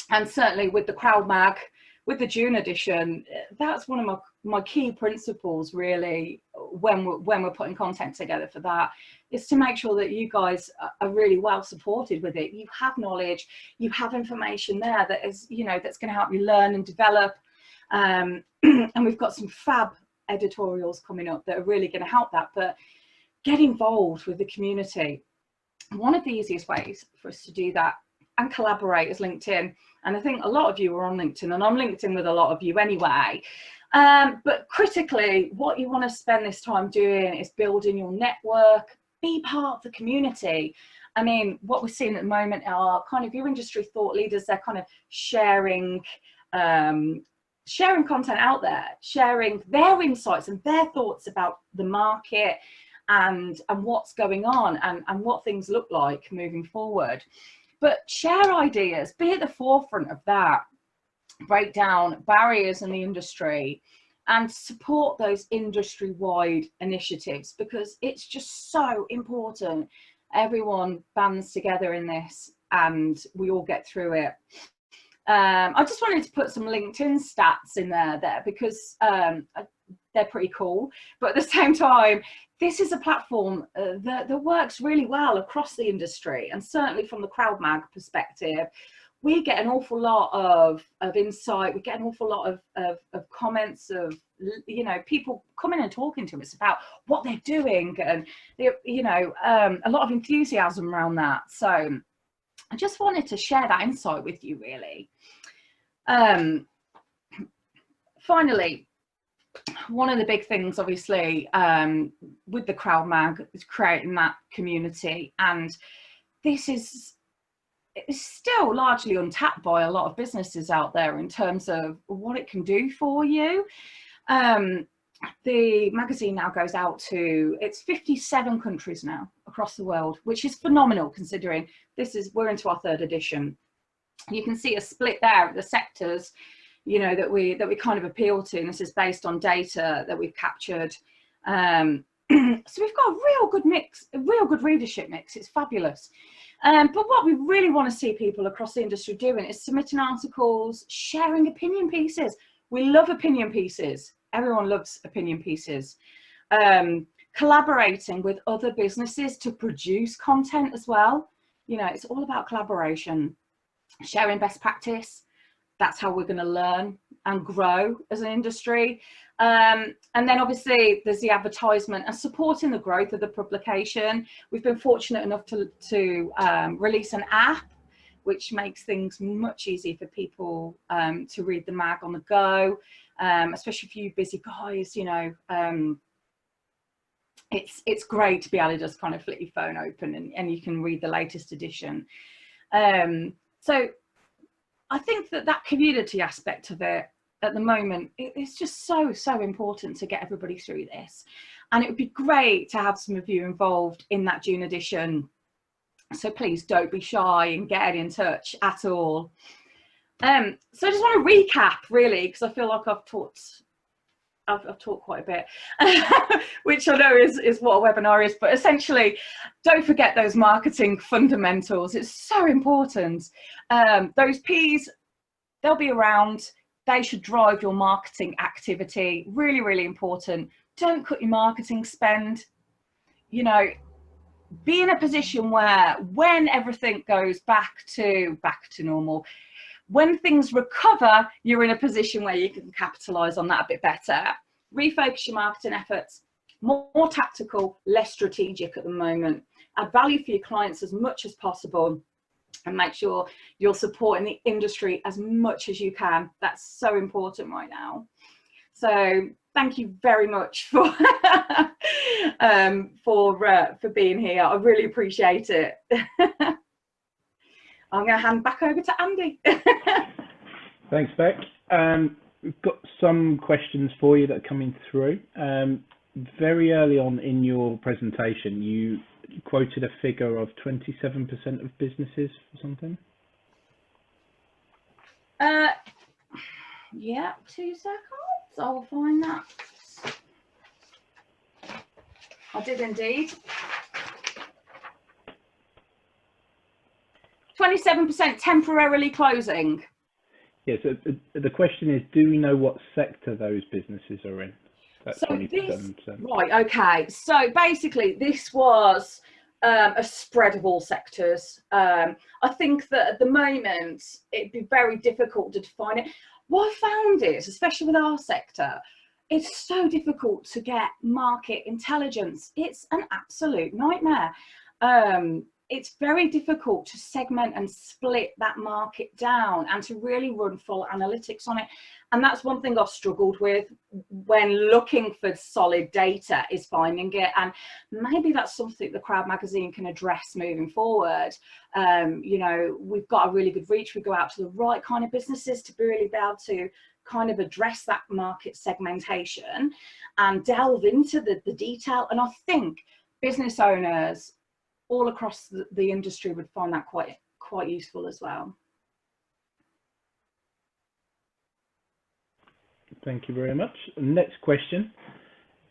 And certainly with the Crowd Mag, with the June edition, that's one of my key principles really when we're putting content together for that, is to make sure that you guys are really well supported with it. You have knowledge, you have information there that is, you know, that's going to help you learn and develop. And we've got some fab editorials coming up that are really going to help that. But get involved with the community. One of the easiest ways for us to do that and collaborate is LinkedIn. And I think a lot of you are on LinkedIn, and I'm linked in with a lot of you anyway. But critically, what you want to spend this time doing is building your network, be part of the community. I mean, what we're seeing at the moment are kind of your industry thought leaders. They're kind of sharing content out there, sharing their insights and their thoughts about the market and what's going on and what things look like moving forward. But share ideas, be at the forefront of that, break down barriers in the industry and support those industry-wide initiatives, because it's just so important. Everyone bands together in this and we all get through it. I just wanted to put some LinkedIn stats in there because they're pretty cool, but at the same time, this is a platform that works really well across the industry, and certainly from the Crowd Mag perspective, we get an awful lot of insight. We get an awful lot of comments of, you know, people coming and talking to us about what they're doing, and you know, a lot of enthusiasm around that. So I just wanted to share that insight with you, really. Finally, one of the big things, obviously, with the Crowd Mag is creating that community, and this is still largely untapped by a lot of businesses out there in terms of what it can do for you. The magazine now goes out to, it's 57 countries now across the world, which is phenomenal considering we're into our 3rd edition. You can see a split there of the sectors, you know, that we kind of appeal to, and this is based on data that we've captured. So we've got a real good mix, a real good readership mix. It's fabulous. But what we really want to see people across the industry doing is submitting articles, sharing opinion pieces. We love opinion pieces. Everyone loves opinion pieces. Collaborating with other businesses to produce content as well. You know, it's all about collaboration, sharing best practice. That's how we're going to learn and grow as an industry. And then obviously there's the advertisement and supporting the growth of the publication. We've been fortunate enough to release an app, which makes things much easier for people to read the mag on the go, especially for you busy guys. You know, it's great to be able to just kind of flick your phone open and you can read the latest edition. So I think that community aspect of it at the moment, it's just so important to get everybody through this. And it would be great to have some of you involved in that June edition. So please don't be shy and get in touch at all. So I just want to recap really, because I feel like I've talked quite a bit, which I know is what a webinar is, but essentially don't forget those marketing fundamentals. It's so important. Those P's, they'll be around. They should drive your marketing activity. Really, really important. Don't cut your marketing spend. You know, be in a position where when everything goes back to normal, when things recover, you're in a position where you can capitalize on that a bit better. Refocus your marketing efforts, more tactical, less strategic at the moment. Add value for your clients as much as possible, and make sure you're supporting the industry as much as you can. That's so important right now. So thank you very much for for being here. I really appreciate it. I'm going to hand back over to Andy. Thanks, Beck. We've got some questions for you that are coming through. Very early on in your presentation, you quoted a figure of 27% of businesses or something. Yeah, 2 seconds. I'll find that. I did indeed. 27% temporarily closing. Yes, the question is, do we know what sector those businesses are in? That's So 27%. right, okay. So basically, this was a spread of all sectors. I think that at the moment, it'd be very difficult to define it. What I found is, especially with our sector, it's so difficult to get market intelligence. It's an absolute nightmare. It's very difficult to segment and split that market down and to really run full analytics on it. And that's one thing I've struggled with when looking for solid data, is finding it. And maybe that's something the Crowd magazine can address moving forward. You know, we've got a really good reach. We go out to the right kind of businesses to really be able to kind of address that market segmentation and delve into the detail. And I think business owners all across the industry would find that quite useful as well. Thank you very much. Next question.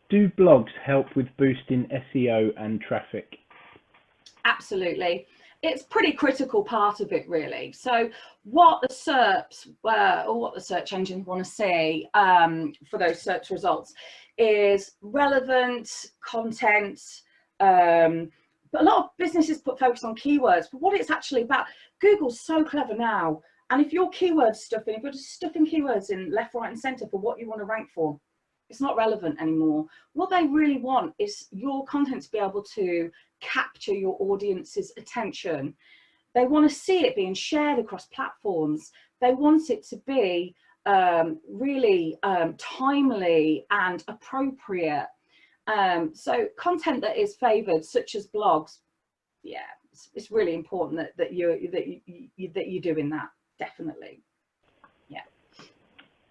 Do blogs help with boosting SEO and traffic? Absolutely. It's pretty critical part of it, really. So what the SERPs or what the search engines want to see for those search results is relevant content. But a lot of businesses put focus on keywords, but what it's actually about, Google's so clever now. And if you're keyword stuffing, if you're just stuffing keywords in left, right, and center for what you want to rank for, it's not relevant anymore. What they really want is your content to be able to capture your audience's attention. They want to see it being shared across platforms. They want it to be really timely and appropriate. So content that is favored, such as blogs, yeah, it's really important that you're doing that, definitely. Yeah.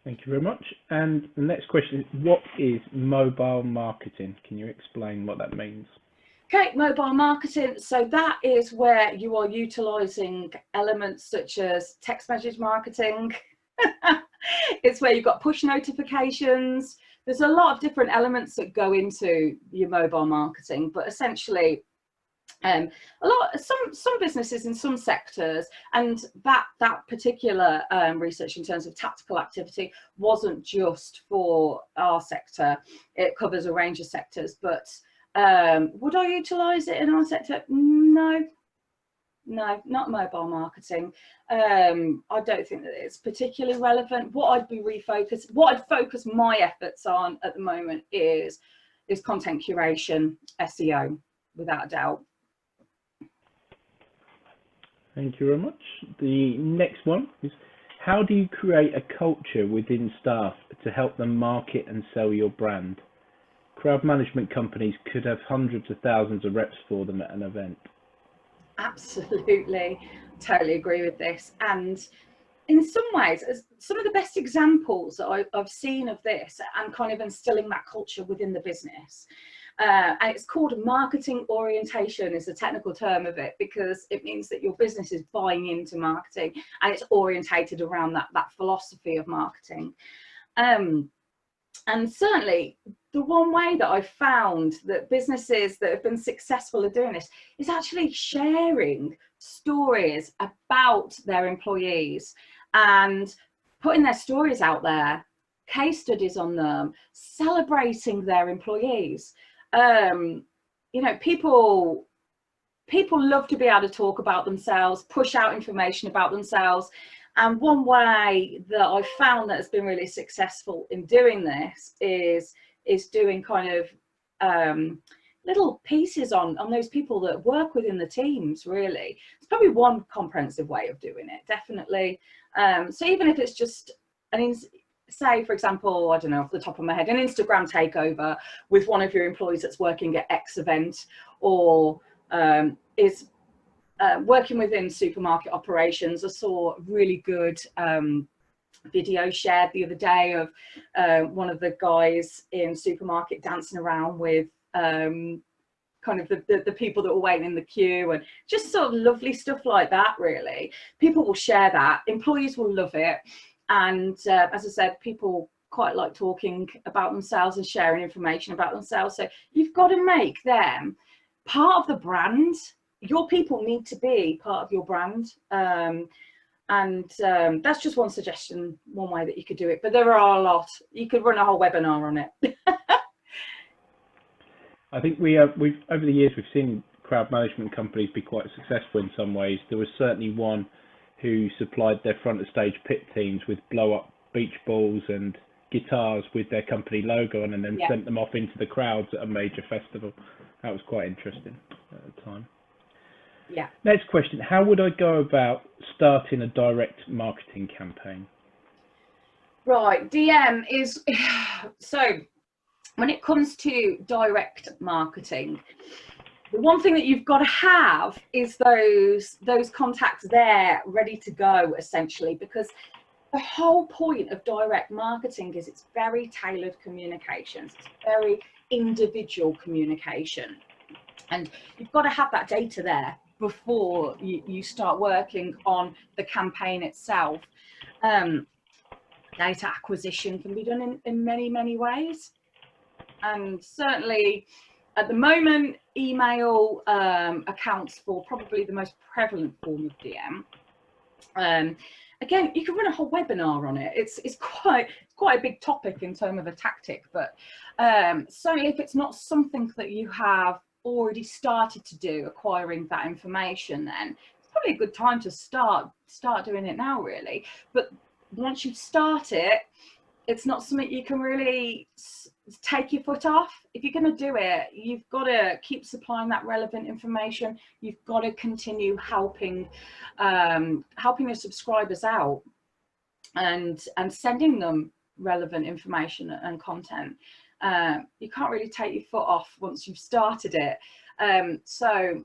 Thank you very much. And the next question is, what is mobile marketing? Can you explain what that means? Okay, mobile marketing. So that is where you are utilizing elements such as text message marketing. It's where you've got push notifications. There's a lot of different elements that go into your mobile marketing, but essentially some businesses in some sectors, and that particular research in terms of tactical activity wasn't just for our sector. It covers a range of sectors, but would I utilize it in our sector? No, not mobile marketing. I don't think that it's particularly relevant. What I'd focus my efforts on at the moment is content curation, SEO, without a doubt. Thank you very much. The next one is, how do you create a culture within staff to help them market and sell your brand? Crowd management companies could have hundreds of thousands of reps for them at an event. Absolutely, totally agree with this. And in some ways, some of the best examples that I've seen of this and kind of instilling that culture within the business, and it's called marketing orientation, is the technical term of it, because it means that your business is buying into marketing and it's orientated around that philosophy of marketing. And certainly the one way that I've found that businesses that have been successful at doing this is actually sharing stories about their employees and putting their stories out there, case studies on them, celebrating their employees. You know, people love to be able to talk about themselves, push out information about themselves. And one way that I've found that has been really successful in doing this is doing kind of little pieces on those people that work within the teams, really. It's probably one comprehensive way of doing it, definitely. So even if it's just say, for example, I don't know, off the top of my head, an Instagram takeover with one of your employees that's working at X event, or is working within supermarket operations. I saw a really good video shared the other day of one of the guys in supermarket dancing around with kind of the people that were waiting in the queue, and just sort of lovely stuff like that, really. People will share that, employees will love it, and as I said, people quite like talking about themselves and sharing information about themselves, so you've got to make them part of the brand. your people need to be part of your brand. And that's just one suggestion, one way that you could do it, but there are a lot. You could run a whole webinar on it. I think we've over the years we've seen crowd management companies be quite successful in some ways. There was certainly one who supplied their front of stage pit teams with blow up beach balls and guitars with their company logo on, and then sent them off into the crowds at a major festival. That was quite interesting at the time. Yeah. Next question: how would I go about starting a direct marketing campaign? Right, DM is so. When it comes to direct marketing, the one thing that you've got to have is those contacts there ready to go, essentially, because the whole point of direct marketing is it's very tailored communications. It's very individual communication, and you've got to have that data there before you start working on the campaign itself. Data acquisition can be done in many ways. And certainly at the moment, email accounts for probably the most prevalent form of DM. Again, you can run a whole webinar on it. It's quite a big topic in terms of a tactic, but certainly if it's not something that you have already started to do, acquiring that information, then it's probably a good time to start doing it now, really. But once you start it, it's not something you can really take your foot off. If you're going to do it, you've got to keep supplying that relevant information. You've got to continue helping your subscribers out and sending them relevant information and content. You can't really take your foot off once you've started it. So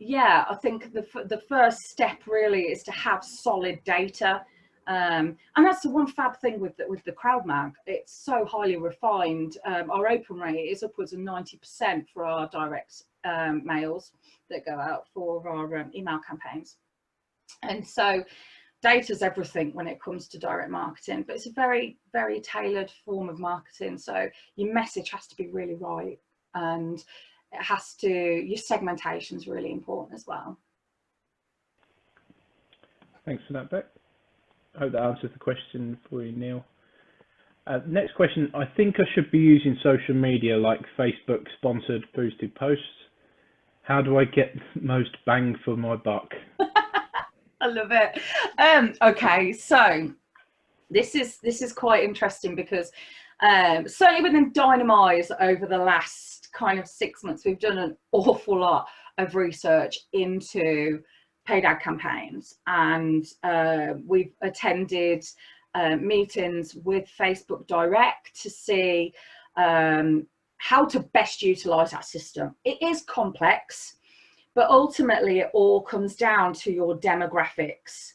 yeah, I think the first step really is to have solid data. And that's the one fab thing with the crowd mag. It's so highly refined. Our open rate is upwards of 90% for our direct mails that go out for our email campaigns. And so data's everything when it comes to direct marketing, but it's a very tailored form of marketing. So your message has to be really right, and it has to, your segmentation is really important as well. Thanks for that, Beck. I hope that answers the question for you, Neil. Next question: I think I should be using social media like Facebook sponsored boosted posts. How do I get most bang for my buck? I love it. Okay, so this is quite interesting because certainly within Dynamize over the last kind of 6 months, we've done an awful lot of research into paid ad campaigns, and we've attended meetings with Facebook Direct to see how to best utilize that system. It is complex, but ultimately it all comes down to your demographics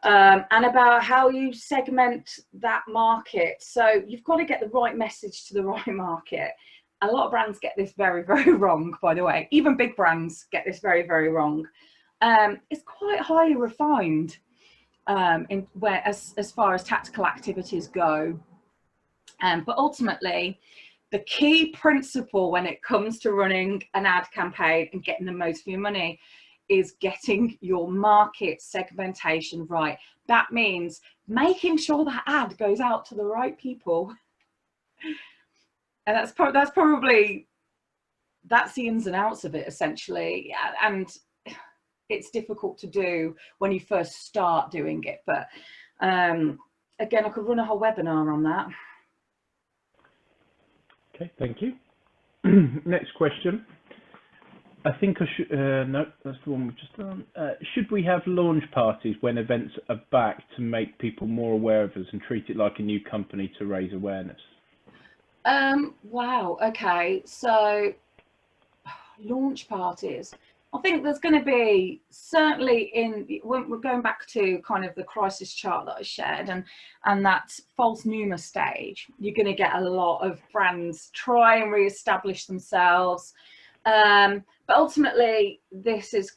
and about how you segment that market. So you've got to get the right message to the right market. A lot of brands get this very wrong, by the way. Even big brands get this very wrong. It's quite highly refined as far as tactical activities go. But ultimately, the key principle when it comes to running an ad campaign and getting the most for your money is getting your market segmentation right. That means making sure that ad goes out to the right people. And that's the ins and outs of it, essentially. And it's difficult to do when you first start doing it. But again, I could run a whole webinar on that. Okay, thank you. Next question. I think I should, no, that's the one we've just done. Should we have launch parties when events are back to make people more aware of us and treat it like a new company to raise awareness? Wow, okay, so launch parties. I think there's going to be, certainly when we're going back to kind of the crisis chart that I shared and that false pneuma stage, you're going to get a lot of brands try and re-establish themselves. But ultimately, this is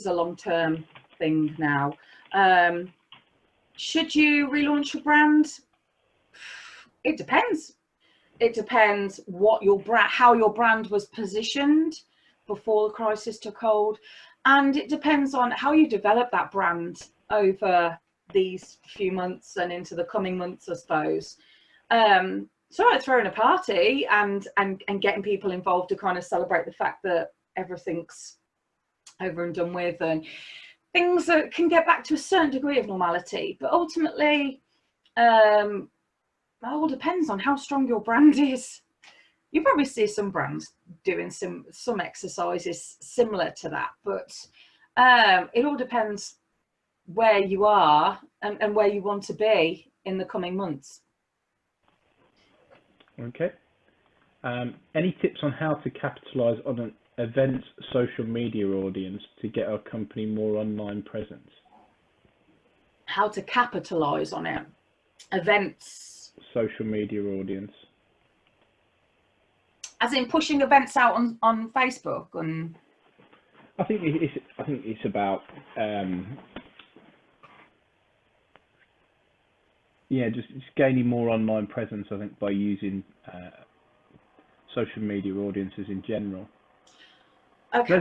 a long-term thing now. Should you relaunch your brand? It depends. It depends what your brand, how your brand was positioned before the crisis took hold. And it depends on how you develop that brand over these few months and into the coming months, I suppose. So like throwing a party and getting people involved to kind of celebrate the fact that everything's over and done with, and things that can get back to a certain degree of normality. But ultimately, it all depends on how strong your brand is. You probably see some brands doing some exercises similar to that, but it all depends where you are and where you want to be in the coming months. Okay. Any tips on how to capitalize on an event's social media audience to get our company more online presence? How to capitalize on it? Events. Social media audience. As in pushing events out on Facebook? And I think it's about just gaining more online presence, I think, by using social media audiences in general. okay.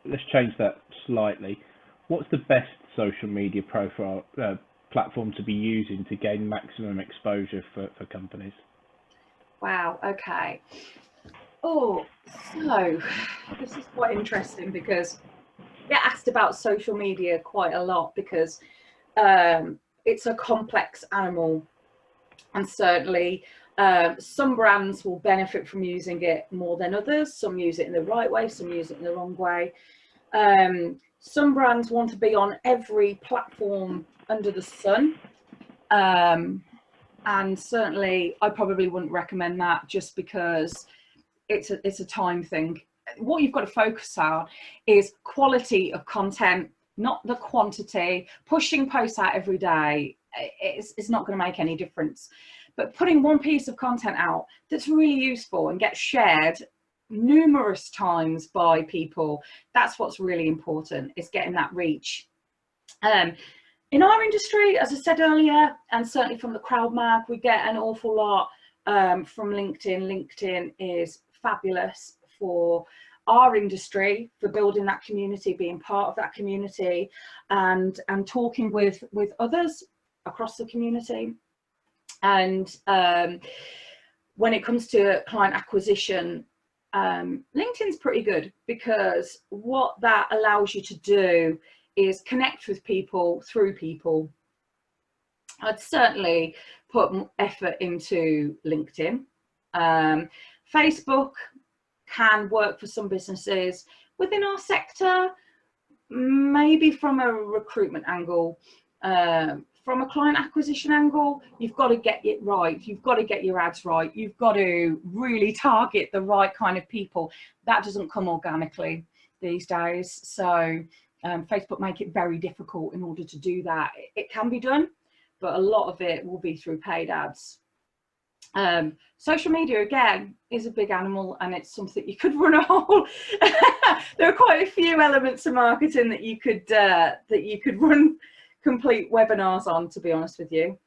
Let's change that slightly. What's the best social media platform to be using to gain maximum exposure for companies? Wow, okay. Oh, so this is quite interesting because I get asked about social media quite a lot because it's a complex animal, and certainly some brands will benefit from using it more than others. Some use it in the right way, some use it in the wrong way. Some brands want to be on every platform under the sun. And certainly I probably wouldn't recommend that, just because it's a time thing. What you've got to focus on is quality of content, not the quantity. Pushing posts out every day is not going to make any difference. But putting one piece of content out that's really useful and gets shared numerous times by people, that's what's really important, is getting that reach. In our industry, as I said earlier, and certainly from the Crowd Mag, we get an awful lot from LinkedIn. LinkedIn is fabulous for our industry, for building that community, being part of that community, and talking with others across the community. And when it comes to client acquisition, LinkedIn's pretty good, because what that allows you to do is connect with people through people. I'd certainly put effort into LinkedIn. Facebook can work for some businesses within our sector, maybe from a recruitment angle. From a client acquisition angle, you've got to get it right. You've got to get your ads right. You've got to really target the right kind of people. That doesn't come organically these days. So Facebook make it very difficult in order to do that. It can be done, but a lot of it will be through paid ads. Social media, again, is a big animal, and it's something you could run a whole there are quite a few elements of marketing that you could run complete webinars on, to be honest with you.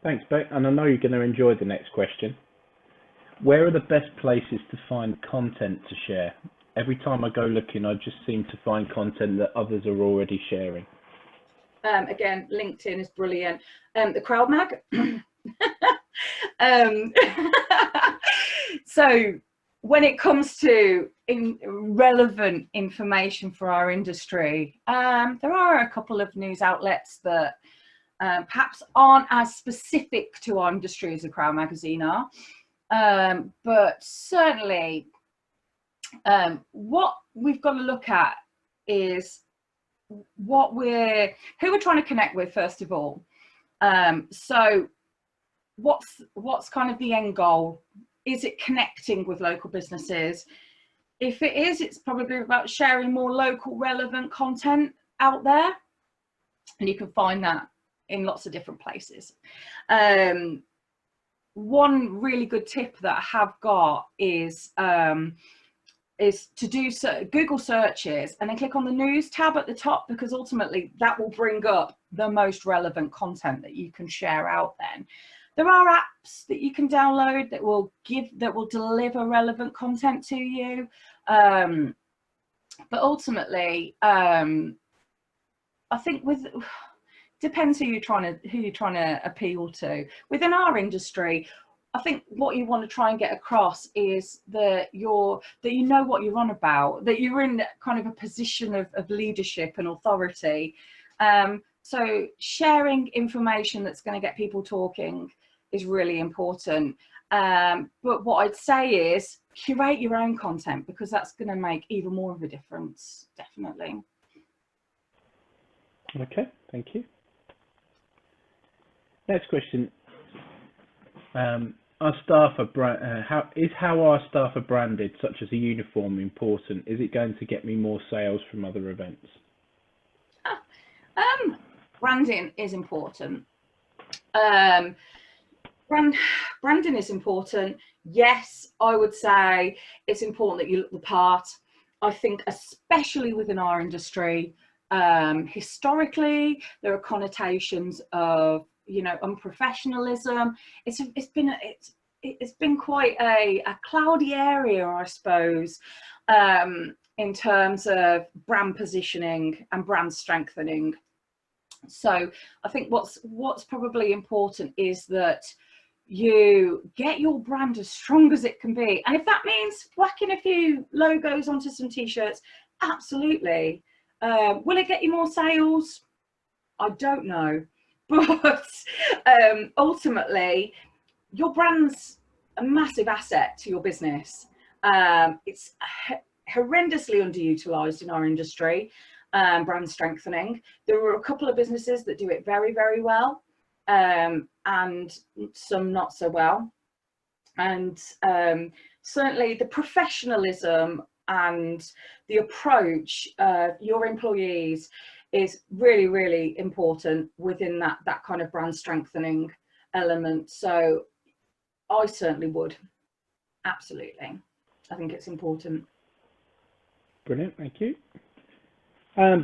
Thanks, Beck. And I know you're going to enjoy the next question. Where are the best places to find content to share? Every time I go looking, I just seem to find content that others are already sharing. Again, LinkedIn is brilliant. The Crowd Mag. So when it comes to relevant information for our industry, there are a couple of news outlets that perhaps aren't as specific to our industry as the Crowd magazine are, but certainly what we've got to look at is who we're trying to connect with, first of all. So what's kind of the end goal? Is it connecting with local businesses? If it is, it's probably about sharing more local relevant content out there, and you can find that in lots of different places. One really good tip that I have got is to do Google searches and then click on the news tab at the top, because ultimately that will bring up the most relevant content that you can share out then. There are apps that you can download that will deliver relevant content to you. But ultimately, I think depends who you're trying to appeal to. Within our industry, I think what you want to try and get across is that you know what you're on about, that you're in kind of a position of leadership and authority. So sharing information that's going to get people talking is really important. But what I'd say is curate your own content, because that's going to make even more of a difference, definitely. Okay, thank you. Next question. Our staff are how our staff are branded, such as a uniform, important? Is it going to get me more sales from other events? Branding is important. Branding is important. Yes, I would say it's important that you look the part. I think especially within our industry, historically, there are connotations of, you know, unprofessionalism. It's been quite a cloudy area, I suppose, in terms of brand positioning and brand strengthening. So I think what's probably important is that you get your brand as strong as it can be, and if that means whacking a few logos onto some t-shirts, absolutely. Will it get you more sales? I don't know. But ultimately, your brand's a massive asset to your business. It's horrendously underutilized in our industry, brand strengthening. There are a couple of businesses that do it very, very well, and some not so well. And certainly the professionalism and the approach of your employees is really, really important within that kind of brand strengthening element. So I certainly would. Absolutely. I think it's important. Brilliant, thank you.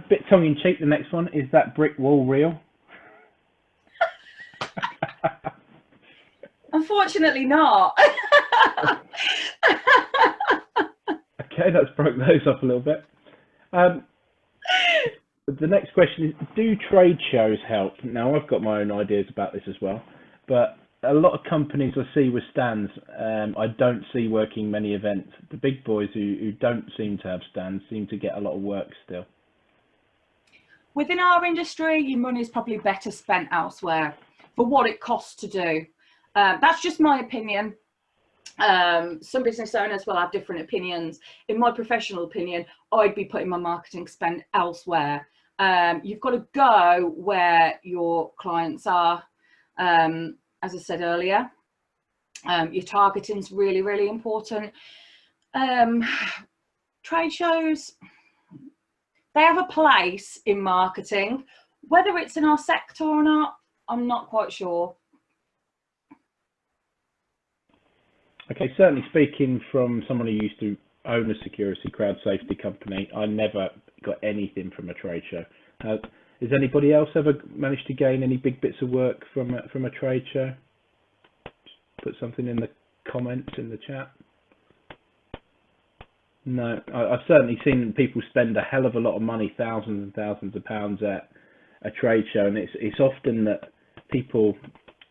Bit tongue in cheek, the next one, is that brick wall real? Unfortunately not. Okay, that's broke those up a little bit. The next question is, do trade shows help? Now, I've got my own ideas about this as well, but a lot of companies I see with stands, I don't see working many events. The big boys who don't seem to have stands seem to get a lot of work still. Within our industry, your money is probably better spent elsewhere for what it costs to do. That's just my opinion. Some business owners will have different opinions. In my professional opinion, I'd be putting my marketing spend elsewhere. You've got to go where your clients are. As I said earlier, your targeting is really, really important. Trade shows, they have a place in marketing. Whether it's in our sector or not, I'm not quite sure. Okay, certainly speaking from someone who used to own a security crowd safety company, I never got anything from a trade show. Has anybody else ever managed to gain any big bits of work from a trade show? Put something in the comments in the chat. No, I've certainly seen people spend a hell of a lot of money, thousands and thousands of pounds at a trade show, and it's often that people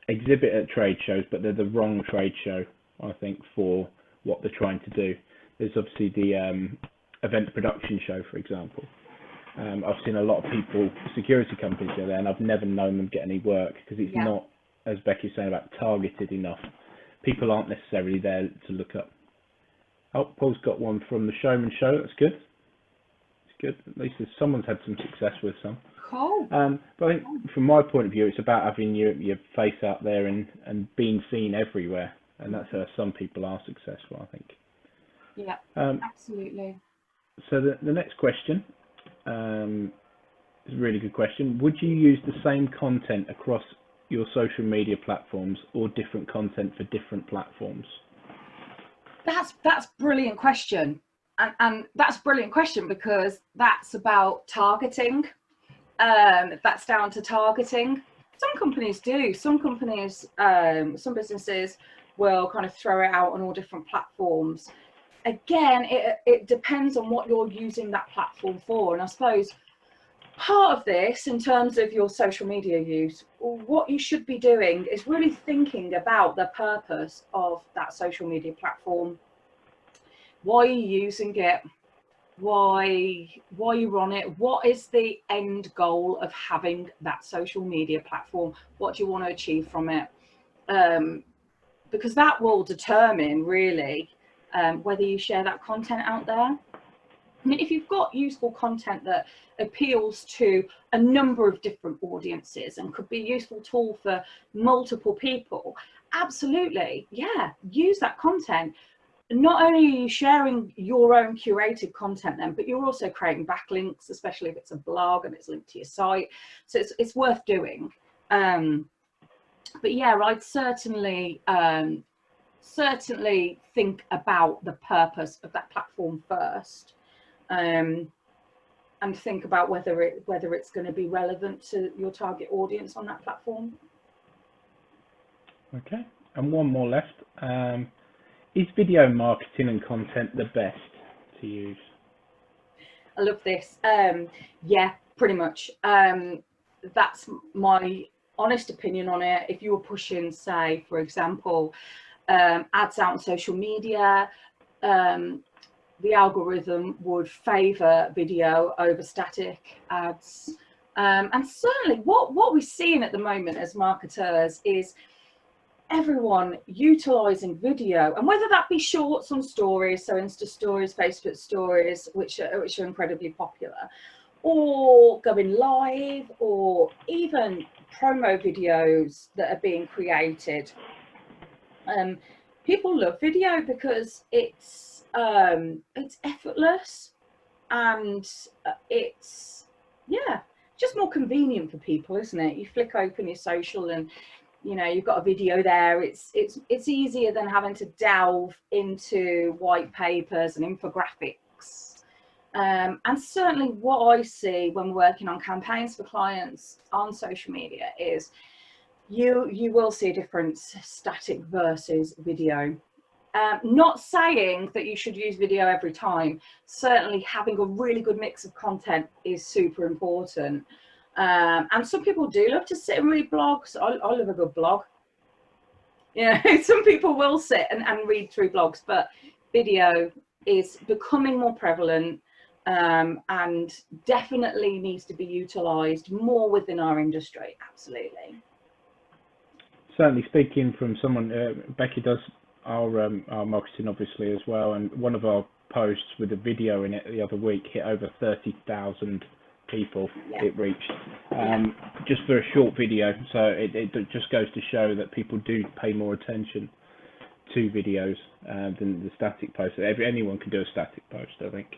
exhibit at trade shows, but they're the wrong trade show, I think, for what they're trying to do. There's obviously the event production show, for example. I've seen a lot of people, security companies go there, and I've never known them get any work because it's not, as Becky's saying, about targeted enough. People aren't necessarily there to look up. Oh, Paul's got one from the Showman Show. That's good. It's good. At least someone's had some success with some. Cool. But I think from my point of view, it's about having your face out there and being seen everywhere. And that's how some people are successful, I think. Yeah, absolutely. So the next question is a really good question. Would you use the same content across your social media platforms or different content for different platforms? That's a brilliant question. And that's a brilliant question because that's about targeting. That's down to targeting. Some companies do. Some companies, some businesses will kind of throw it out on all different platforms. Again, it depends on what you're using that platform for. And I suppose part of this, in terms of your social media use, what you should be doing is really thinking about the purpose of that social media platform. Why are you using it? Why you're on it? What is the end goal of having that social media platform? What do you want to achieve from it? Because that will determine really whether you share that content out there. I mean, if you've got useful content that appeals to a number of different audiences and could be a useful tool for multiple people, absolutely, yeah, use that content. Not only are you sharing your own curated content then, but you're also creating backlinks, especially if it's a blog and it's linked to your site. So it's worth doing. But yeah, I'd certainly think about the purpose of that platform first, and think about whether it's going to be relevant to your target audience on that platform. Okay, and one more left. Is video marketing and content the best to use? I love this. Yeah, pretty much. That's my honest opinion on it. If you were pushing, say, for example, ads out on social media, the algorithm would favor video over static ads. And certainly what we're seeing at the moment as marketers is everyone utilizing video, and whether that be shorts on stories, so Insta stories, Facebook stories, which are incredibly popular, or going live, or even promo videos that are being created. People love video because it's effortless, and it's, yeah, just more convenient for people, isn't it? You flick open your social and you know you've got a video there. It's easier than having to delve into white papers and infographics. And certainly what I see when working on campaigns for clients on social media is you will see a difference, static versus video. Not saying that you should use video every time. Certainly having a really good mix of content is super important. And some people do love to sit and read blogs. I love a good blog. Yeah, some people will sit and read through blogs, but video is becoming more prevalent, and definitely needs to be utilized more within our industry. Absolutely. Certainly, speaking from someone, Becky does our marketing obviously as well, and one of our posts with a video in it the other week hit over 30,000 people. Yeah. It reached just for a short video. So it just goes to show that people do pay more attention to videos than the static post. Anyone can do a static post, I think.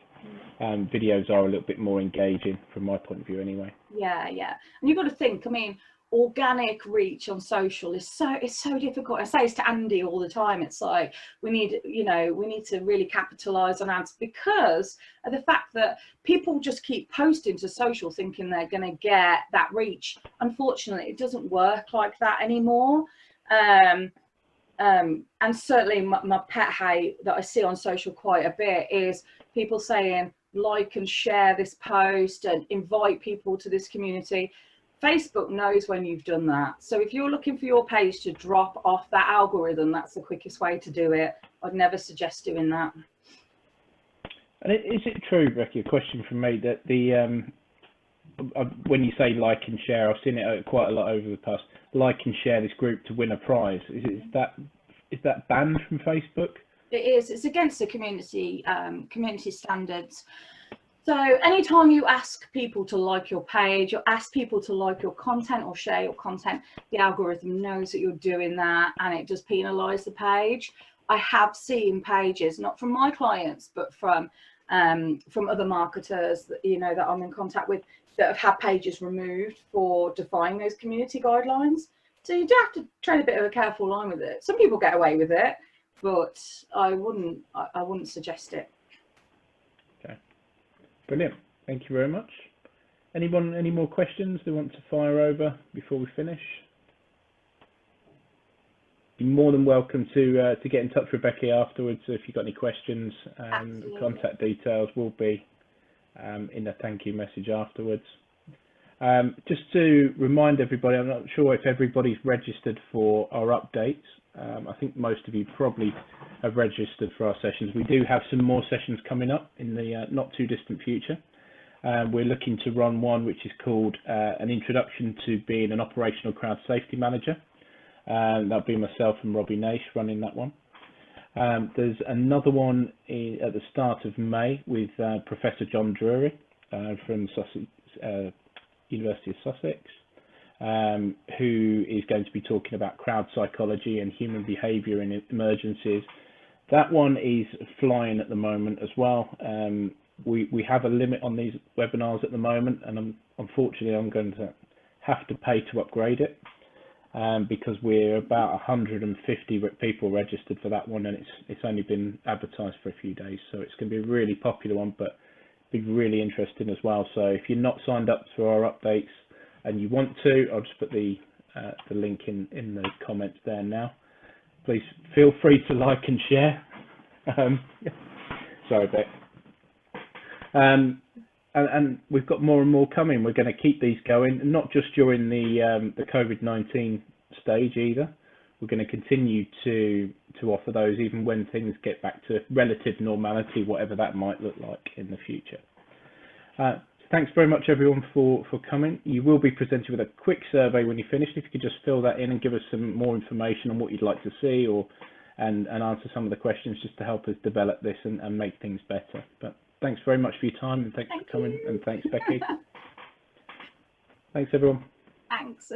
Videos are a little bit more engaging from my point of view anyway. Yeah, and you've got to think, I mean, organic reach on social is so difficult. I say this to Andy all the time. It's like we need to really capitalize on ads because of the fact that people just keep posting to social thinking they're going to get that reach. Unfortunately, it doesn't work like that anymore. And certainly my pet hate that I see on social quite a bit is people saying like and share this post and invite people to this community. Facebook knows when you've done that. So if you're looking for your page to drop off that algorithm, that's the quickest way to do it. I'd never suggest doing that. And is it true, Becky, a question from me, that the when you say like and share, I've seen it quite a lot over the past, like and share this group to win a prize. Is that banned from Facebook? It is. It's against the community standards. So anytime you ask people to like your page or ask people to like your content or share your content, the algorithm knows that you're doing that and it does penalise the page. I have seen pages, not from my clients, but from other marketers that, that I'm in contact with, that have had pages removed for defying those community guidelines. So you do have to tread a bit of a careful line with it. Some people get away with it, but I wouldn't suggest it. Okay. Brilliant. Thank you very much. Anyone, any more questions they want to fire over before we finish? You're more than welcome to get in touch with Becky afterwards if you've got any questions. Contact details will be in the thank you message afterwards. Just to remind everybody, I'm not sure if everybody's registered for our updates. I think most of you probably have registered for our sessions. We do have some more sessions coming up in the not too distant future. We're looking to run one which is called an introduction to being an operational crowd safety manager. That'll be myself and Robbie Nash running that one. There's another one at the start of May with Professor John Drury from University of Sussex, who is going to be talking about crowd psychology and human behaviour in emergencies. That one is flying at the moment as well. We have a limit on these webinars at the moment, and unfortunately I'm going to have to pay to upgrade it because we're about 150 people registered for that one, and it's only been advertised for a few days, so it's going to be a really popular one, but be really interesting as well. So if you're not signed up to our updates and you want to, I'll just put the link in the comments there now. Please feel free to like and share. Sorry, Beck. And we've got more and more coming. We're going to keep these going, not just during the COVID-19 stage either. We're going to continue to offer those even when things get back to relative normality, whatever that might look like in the future. Thanks very much everyone for coming. You will be presented with a quick survey when you're finished. If you could just fill that in and give us some more information on what you'd like to see, and answer some of the questions just to help us develop this and make things better. But thanks very much for your time, and thanks for coming, and thanks Becky. Thanks everyone. Thanks.